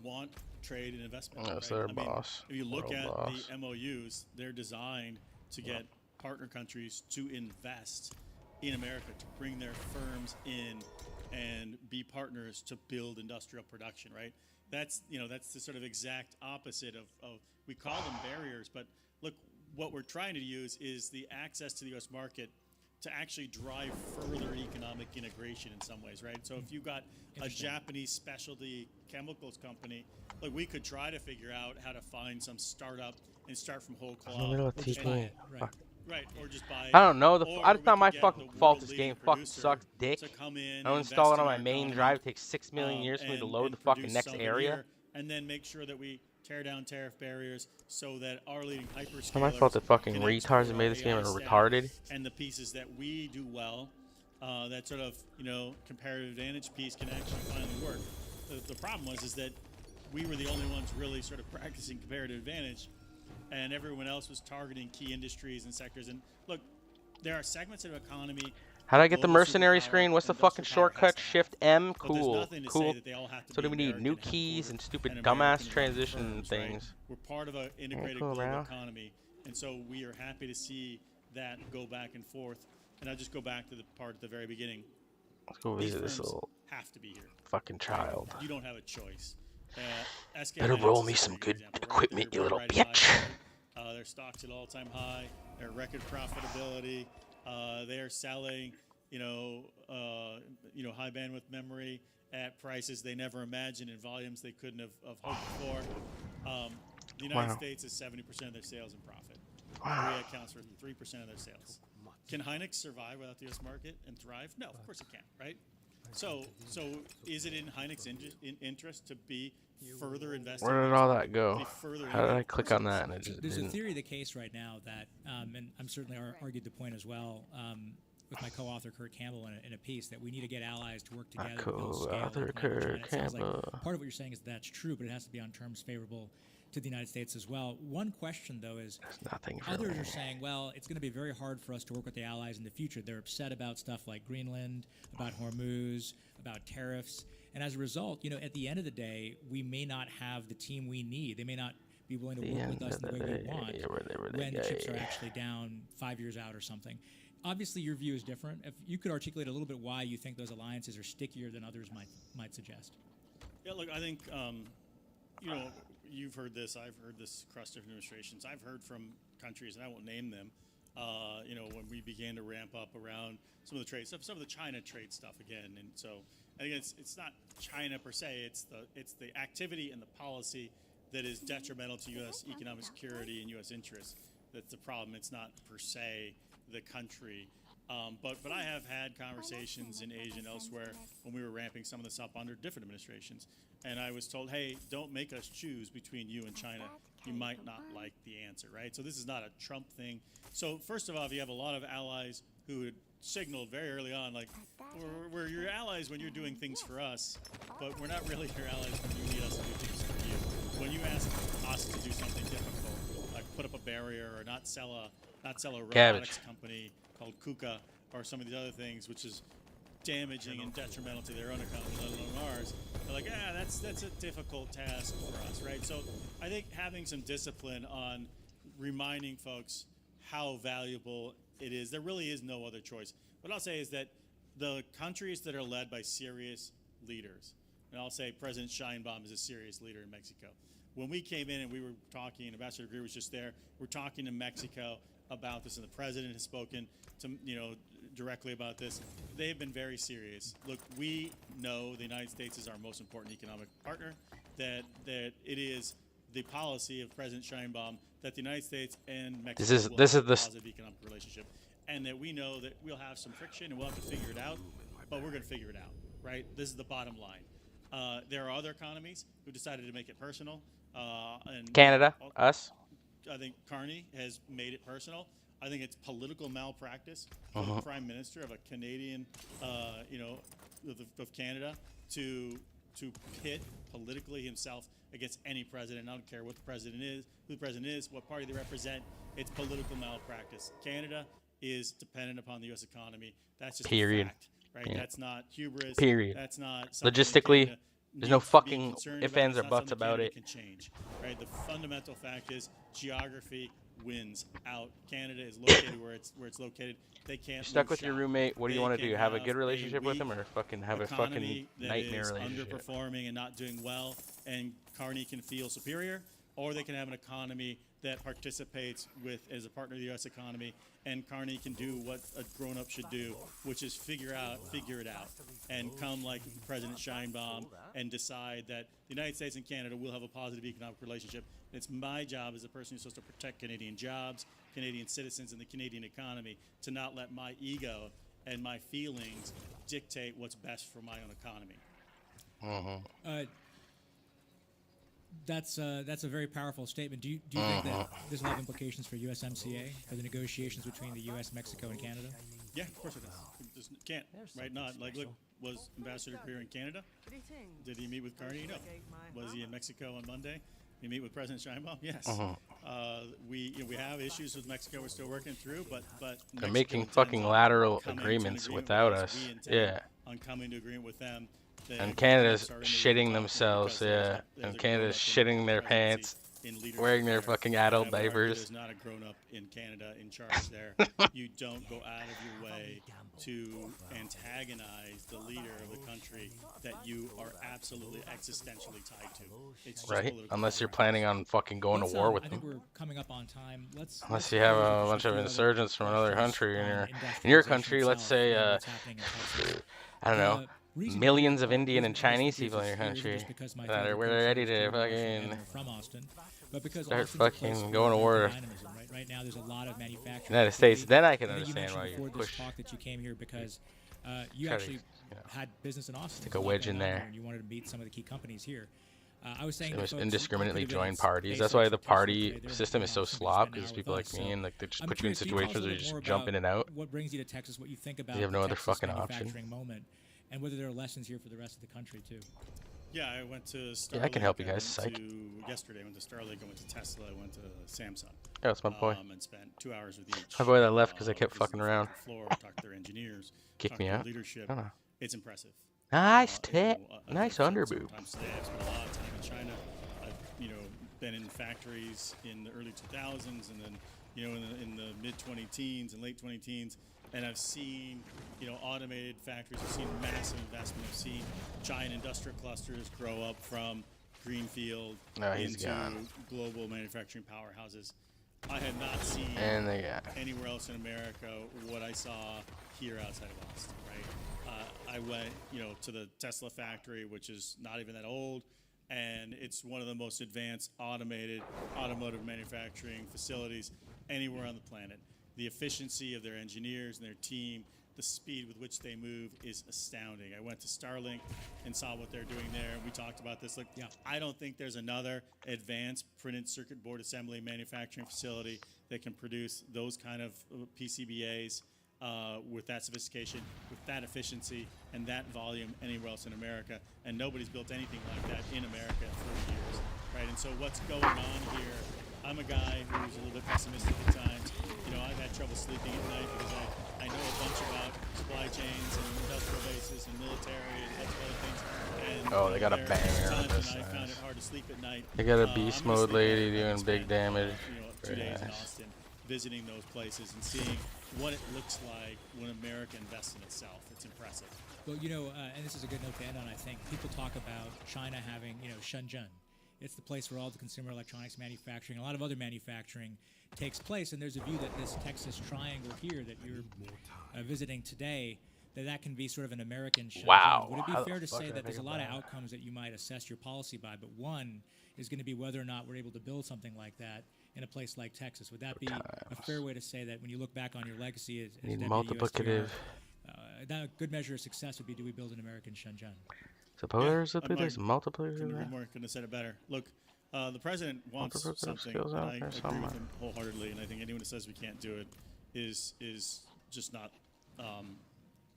want trade and investment.
That's
right?
their boss.
If you look at
boss.
the MOUs, they're designed to get partner countries to invest in America, to bring their firms in and be partners to build industrial production, right? That's the sort of exact opposite of we call them barriers, but look, what we're trying to use is the access to the U.S. market to actually drive further economic integration in some ways, right? So if you've got a Japanese specialty chemicals company, like we could try to figure out how to find some startup and start from whole cloth. Right, or just buy it.
I don't know. I thought my fucking fault this game fucking sucks dick. I'll install it on my main drive. It takes 6 million years for me to load the fucking next area.
And then make sure that we tear down tariff barriers so that our leading hyperscalers.
It's my fault that fucking retards that made this game are retarded.
And the pieces that we do well, that sort of comparative advantage piece can actually finally work. The problem is that we were the only ones really sort of practicing comparative advantage, and everyone else was targeting key industries and sectors. And look, there are segments of the economy.
How do I get the mercenary screen? What's the fucking shortcut? Shift M? Cool. Cool. So do we need new keys and stupid dumbass transition things?
We're part of an integrated global economy, and so we are happy to see that go back and forth. And I'll just go back to the part at the very beginning.
Let's go visit this little
have to be here.
Fucking child.
You don't have a choice.
Better roll me some good equipment, you little bitch.
Their stocks at all-time high. Their record profitability. They are selling, high bandwidth memory at prices they never imagined in volumes they couldn't have hoped for. The United States is 70% of their sales and profit. Korea accounts for 3% of their sales. Can Hynix survive without the U.S. market and thrive? No, of course it can't, right? So is it in Hynix's interest to be further invested?
Where did all that go? How did I click on that and it just
There's
didn't?
a theory of the case right now that, and I'm certainly argued the point as well with my co-author Kurt Campbell in a piece, that we need to get allies to work together to build scale.
Kurt Campbell.
Like part of what you're saying is that's true, but it has to be on terms favorable to the United States as well. One question, though, is others are saying, well, it's going to be very hard for us to work with the allies in the future. They're upset about stuff like Greenland, about Hormuz, about tariffs. And as a result, at the end of the day, we may not have the team we need. They may not be willing to work with us the way we want when the chips are actually down 5 years out or something. Obviously, your view is different. If you could articulate a little bit why you think those alliances are stickier than others might suggest.
Yeah, look, I think, you've heard this. I've heard this across different administrations. I've heard from countries, and I won't name them, when we began to ramp up around some of the trade stuff, some of the China trade stuff again. And so I think it's not China per se. It's the activity and the policy that is detrimental to U.S. economic security and U.S. interests. That's the problem. It's not per se the country. But I have had conversations in Asia and elsewhere when we were ramping some of this up under different administrations. And I was told, hey, don't make us choose between you and China. You might not like the answer, right? So this is not a Trump thing. So first of all, if you have a lot of allies who had signaled very early on, like, we're your allies when you're doing things for us, but we're not really your allies when you need us to do things for you. When you ask us to do something difficult, like put up a barrier or not sell a robotics company called KUKA or some of these other things, which is damaging and detrimental to their own economy, let alone ours. They're like, that's a difficult task for us, right? So I think having some discipline on reminding folks how valuable it is. There really is no other choice. What I'll say is that the countries that are led by serious leaders, and I'll say President Sheinbaum is a serious leader in Mexico. When we came in and we were talking, and Ambassador Greer was just there, we're talking to Mexico about this, and the president has spoken to, directly about this. They've been very serious. Look, we know the United States is our most important economic partner, that it is the policy of President Sheinbaum that the United States and Mexico will have a positive economic relationship, and that we know that we'll have some friction and we'll have to figure it out, but we're going to figure it out, right? This is the bottom line. There are other economies who decided to make it personal. And
Canada, us.
I think Carney has made it personal. I think it's political malpractice for the Prime Minister of a Canadian, of Canada to pit politically himself against any president. I don't care what the president is, who the president is, what party they represent. It's political malpractice. Canada is dependent upon the U.S. economy. That's just a fact, right? Yeah. That's not hubris.
Period.
That's not
logistically. There's no fucking ifs, ands, or buts about it.
Can change, right? The fundamental fact is geography wins out. Canada is located where it's located. They can't. You're
stuck with your roommate. What do you want to do? Have a good relationship with him, or fucking have a fucking nightmare relationship?
Underperforming and not doing well, and Carney can feel superior, or they can have an economy that participates as a partner of the U.S. economy, and Carney can do what a grown-up should do, which is figure it out, and come like President Sheinbaum and decide that the United States and Canada will have a positive economic relationship. It's my job as a person who's supposed to protect Canadian jobs, Canadian citizens, and the Canadian economy to not let my ego and my feelings dictate what's best for my own economy.
That's a very powerful statement. Do you think that this will have implications for USMCA, for the negotiations between the U.S., Mexico, and Canada?
Yeah, of course it does. Can't, right? Not like, look, was Ambassador Greer in Canada? Did he meet with Carney? No. Was he in Mexico on Monday? Did he meet with President Sheinbaum? Yes. We have issues with Mexico we're still working through, but
they're making fucking lateral agreements without us. Yeah.
On coming to agreement with them.
And Canada's shitting themselves, yeah. And Canada's shitting their pants, wearing their fucking adult diapers.
There's not a grown-up in Canada in charge there. You don't go out of your way to antagonize the leader of the country that you are absolutely existentially tied to. It's just
right? Unless you're planning on fucking going to war with them.
I think we're coming up on time.
Unless you have a bunch of insurgents from another country in your country. Let's say, I don't know. Millions of Indian and Chinese people in your country that are ready to fucking start fucking going to war.
Right now, there's a lot of manufacturing.
United States. Then I can understand why you push.
Talk that you came here because you actually had business in Austin.
Stick a wedge in there.
And you wanted to meet some of the key companies here. I was saying
indiscriminately join parties. That's why the party system is so slop, because people like me and like they just put you in situations where you just jump in and out.
What brings you to Texas? What you think about?
You have no other fucking option.
Moment. And whether there are lessons here for the rest of the country, too.
Yeah, I went to Starlink.
Yeah, I can help you guys.
Yesterday, I went to Starlink, I went to Tesla, I went to Samsung.
Yeah, that's my boy.
And spent 2 hours with each.
My boy that left because I kept fucking around.
Floor, talked to their engineers.
Kicked me out.
Leadership. It's impressive.
Nice tit. Nice underboob.
I've spent a lot of time in China. I've, been in factories in the early 2000s and then, in the mid-20 teens and late 20 teens. And I've seen, automated factories. I've seen massive investment. I've seen giant industrial clusters grow up from greenfield into global manufacturing powerhouses. I have not seen anywhere else in America what I saw here outside of Austin. Right? I went, to the Tesla factory, which is not even that old, and it's one of the most advanced automated automotive manufacturing facilities anywhere on the planet. The efficiency of their engineers and their team, the speed with which they move is astounding. I went to Starlink and saw what they're doing there, and we talked about this. Look, I don't think there's another advanced printed circuit board assembly manufacturing facility that can produce those kind of PCBAs with that sophistication, with that efficiency, and that volume anywhere else in America. And nobody's built anything like that in America in 40 years, right? And so what's going on here? I'm a guy who's a little bit pessimistic at times. I've had trouble sleeping at night because I know a bunch about supply chains and industrial bases and military and lots of other things. And
Oh, they got a banger on
times when
this.
I found
Nice.
it hard to sleep at night.
They got a
I'm
beast
gonna
mode
sleep better
lady
if I can
doing big
spend,
damage.
2
Very
days in
nice.
Austin, visiting those places and seeing what it looks like when America invests in itself. It's impressive.
Well, and this is a good note to end on, I think. People talk about China having, Shenzhen. It's the place where all the consumer electronics manufacturing, a lot of other manufacturing takes place. And there's a view that this Texas triangle here that you're visiting today, that can be sort of an American Shenzhen.
Wow.
Would it be
How
fair
the
to
fuck
say
did I
that there's a
think
lot of
about
outcomes that you might assess your policy by, but one is going to be whether or not we're able to build something like that in a place like Texas? Would that be a fair way to say that when you look back on your legacy as
Need
deputy
multiplicative.
USTR, that a good measure of success would be, do we build an American Shenzhen?
Supposedly there's multiplicative.
Couldn't have said it better. Look, the president wants
Multiplicative
something,
skills
and
out
I
there
agree
somewhere.
with him wholeheartedly. And I think anyone who says we can't do it is just not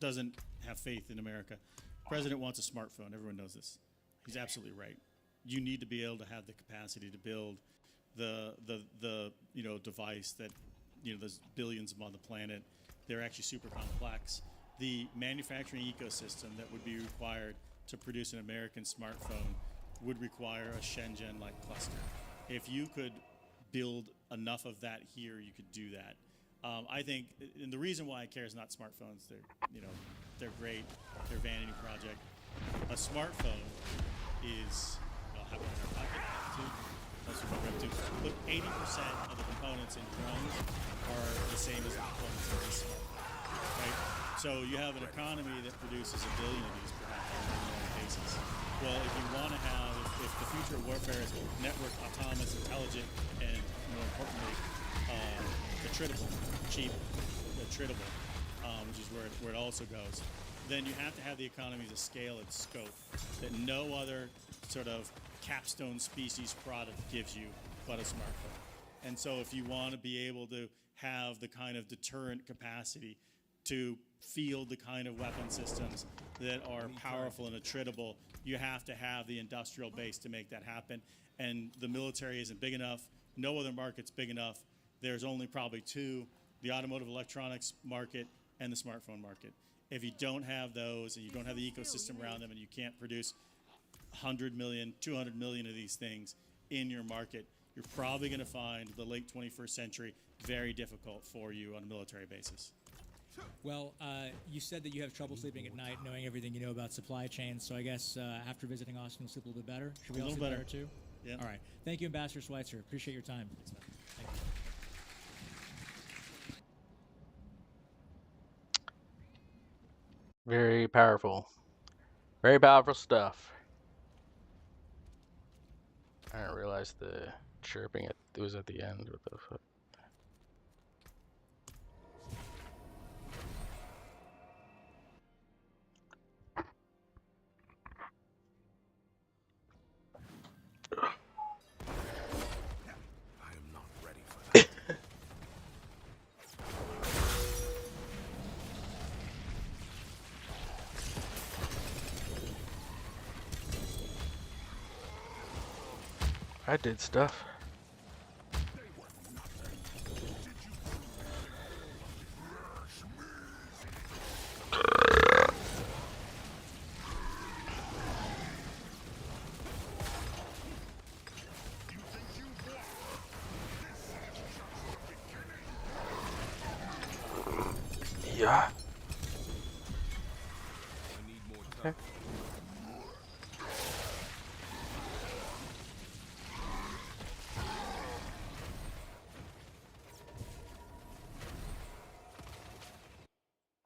doesn't have faith in America. The president wants a smartphone. Everyone knows this. He's absolutely right. You need to be able to have the capacity to build the device that there's billions of them on the planet. They're actually super complex. The manufacturing ecosystem that would be required to produce an American smartphone would require a Shenzhen-like cluster. If you could build enough of that here, you could do that. I think, and the reason why I care is not smartphones. They're great. They're a vanity project. A smartphone is, I'll have it in our pocket too. That's what we're up to. But 80% of the components in drones are the same as the components in this smartphone, right? So you have an economy that produces 1 billion of these perhaps on a million cases. Well, if you want to have, if the future of warfare is networked, autonomous, intelligent, and more importantly, attritable, cheap, attritable, which is where it also goes, then you have to have the economies of scale and scope that no other sort of capstone species product gives you but a smartphone. And so if you want to be able to have the kind of deterrent capacity to field the kind of weapon systems that are powerful and attritable, you have to have the industrial base to make that happen. And the military isn't big enough. No other market's big enough. There's only probably two, the automotive electronics market and the smartphone market. If you don't have those and you don't have the ecosystem around them and you can't produce 100 million, 200 million of these things in your market, you're probably going to find the late 21st century very difficult for you on a military basis.
Well, you said that you have trouble sleeping at night knowing everything you know about supply chains, so I guess after visiting Austin, you'll sleep a little bit better. Should we all sleep better too?
Yeah.
All right. Thank you, Ambassador Schweitzer. Appreciate your time. Thank you.
Very powerful. Very powerful stuff. I didn't realize the chirping it was at the end. What the fuck?
I am not ready for that.
I did stuff. Yeah. Okay.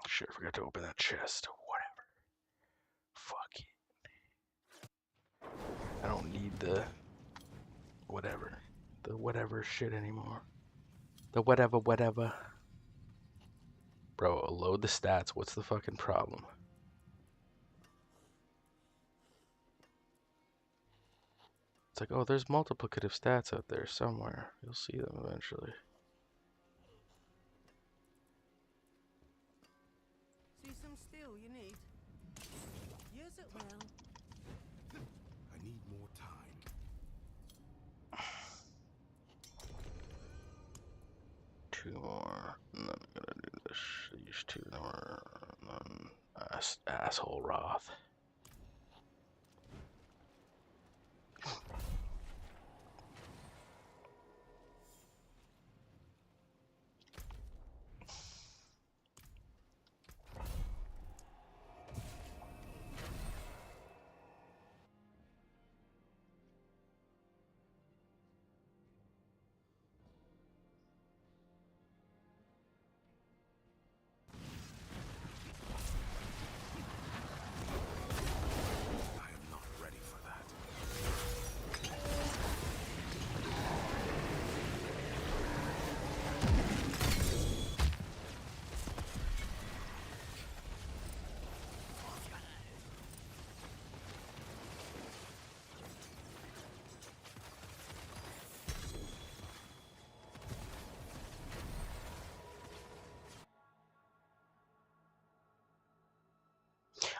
Shit, I forgot to open that chest. Whatever. Fuck it. I don't need the whatever shit anymore. The whatever. Bro, load the stats. What's the fucking problem? It's like, oh, there's multiplicative stats out there somewhere. You'll see them eventually.
See some steel you need? Use it well.
I need more time.
Two more. And then I'm gonna do this. These two more. And then asshole Roth.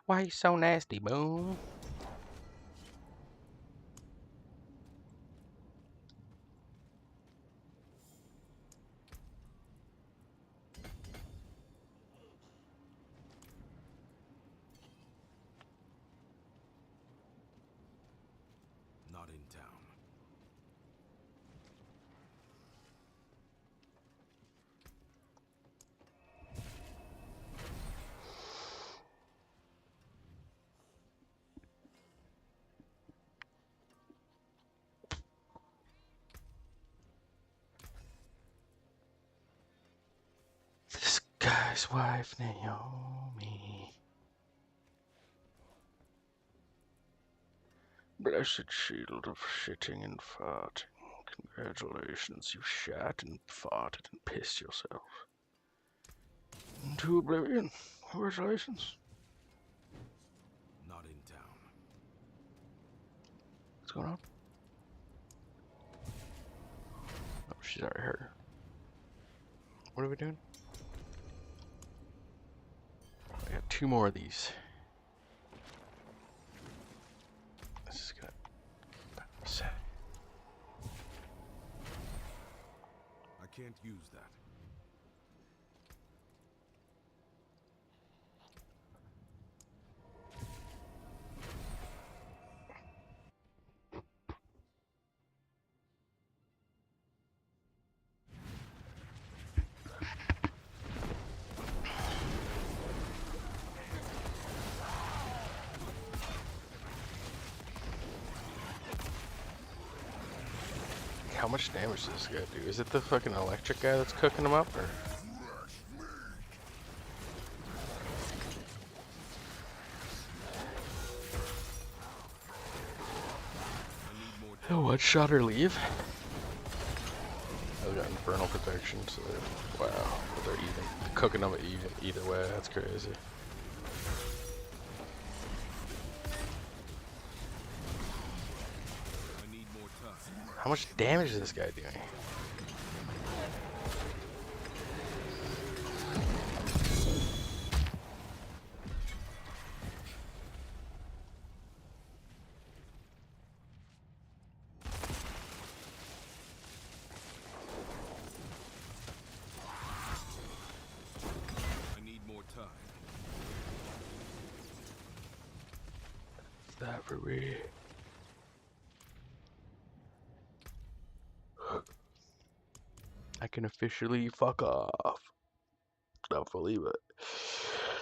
Why you so nasty, boom?
Not in town.
This guy's wife, Naomi. Blessed shield of shitting and farting. Congratulations, you shat and farted and pissed yourself into oblivion. Congratulations.
Not in town.
What's going on? Oh, she's already hurt. What are we doing? I got 2 more of these. This is good.
I can't use that.
How much damage does this guy do? Is it the fucking electric guy that's cooking him up, or? Oh, what? Shot or leave? I've got infernal protection, so wow, they're even. They're cooking them even either way. That's crazy.
I need more time.
How much damage is this guy doing?
I need more time.
That for me. I can officially fuck off. Not fully, but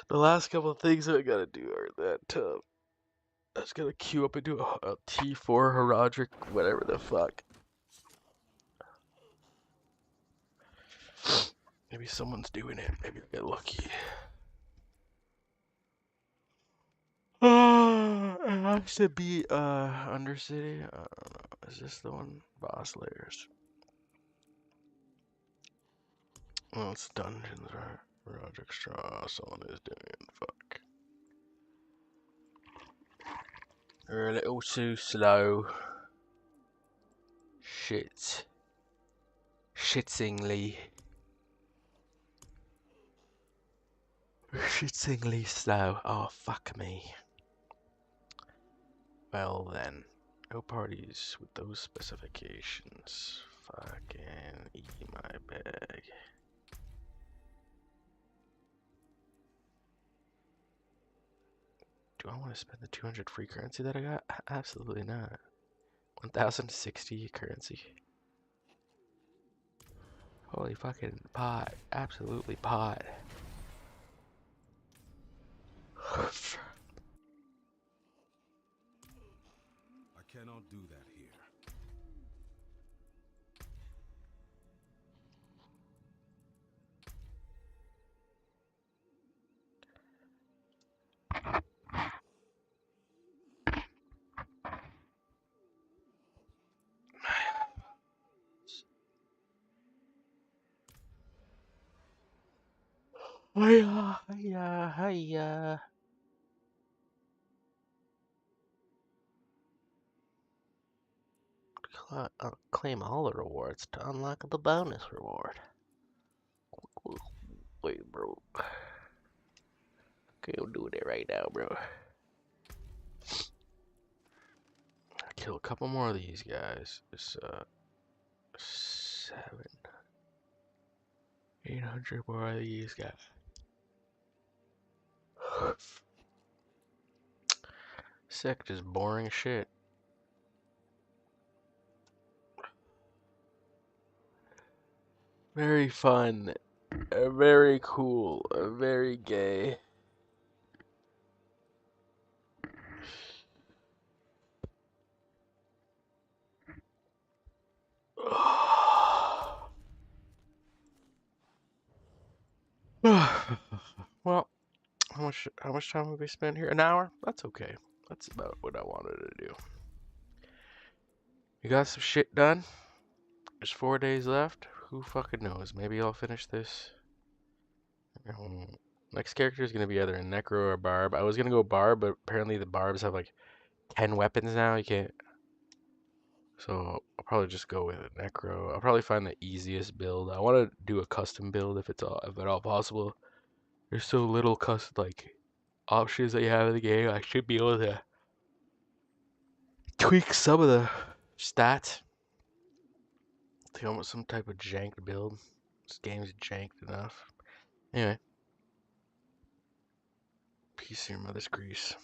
the last couple of things that I gotta do are that I just gotta queue up into a T4 Herodic, whatever the fuck. Maybe someone's doing it. Maybe I get lucky. It has to be Undercity. I don't know. Is this the one? Boss layers. Oh, it's dungeons, right? Project Straw. Someone is doing it. Fuck. They're a little too slow. Shit. Shitsingly. Shitsingly slow. Oh, fuck me. Well then. No parties with those specifications. Fucking eat my bag. Do I want to spend the 200 free currency that I got? Absolutely not. 1060 currency. Holy fucking pot. Absolutely pot.
I cannot do that here.
Hiya, hiya, hiya. Claim all the rewards to unlock the bonus reward. Wait, bro. I'm doing it right now, bro. Kill a couple more of these guys. It's 800 more of these guys. Sick, just boring shit. Very fun, very cool, very gay. Well, how much time have we spent here? An hour? That's okay. That's about what I wanted to do. You got some shit done? There's 4 days left. Who fucking knows? Maybe I'll finish this. Next character is gonna be either a Necro or Barb. I was gonna go Barb, but apparently the Barbs have like 10 weapons now. You can't. So I'll probably just go with a Necro. I'll probably find the easiest build. I want to do a custom build if at all possible. There's so little options that you have in the game. I should be able to tweak some of the stats. I think I want some type of janked build. This game's janked enough. Anyway. Peace to your mother's grease.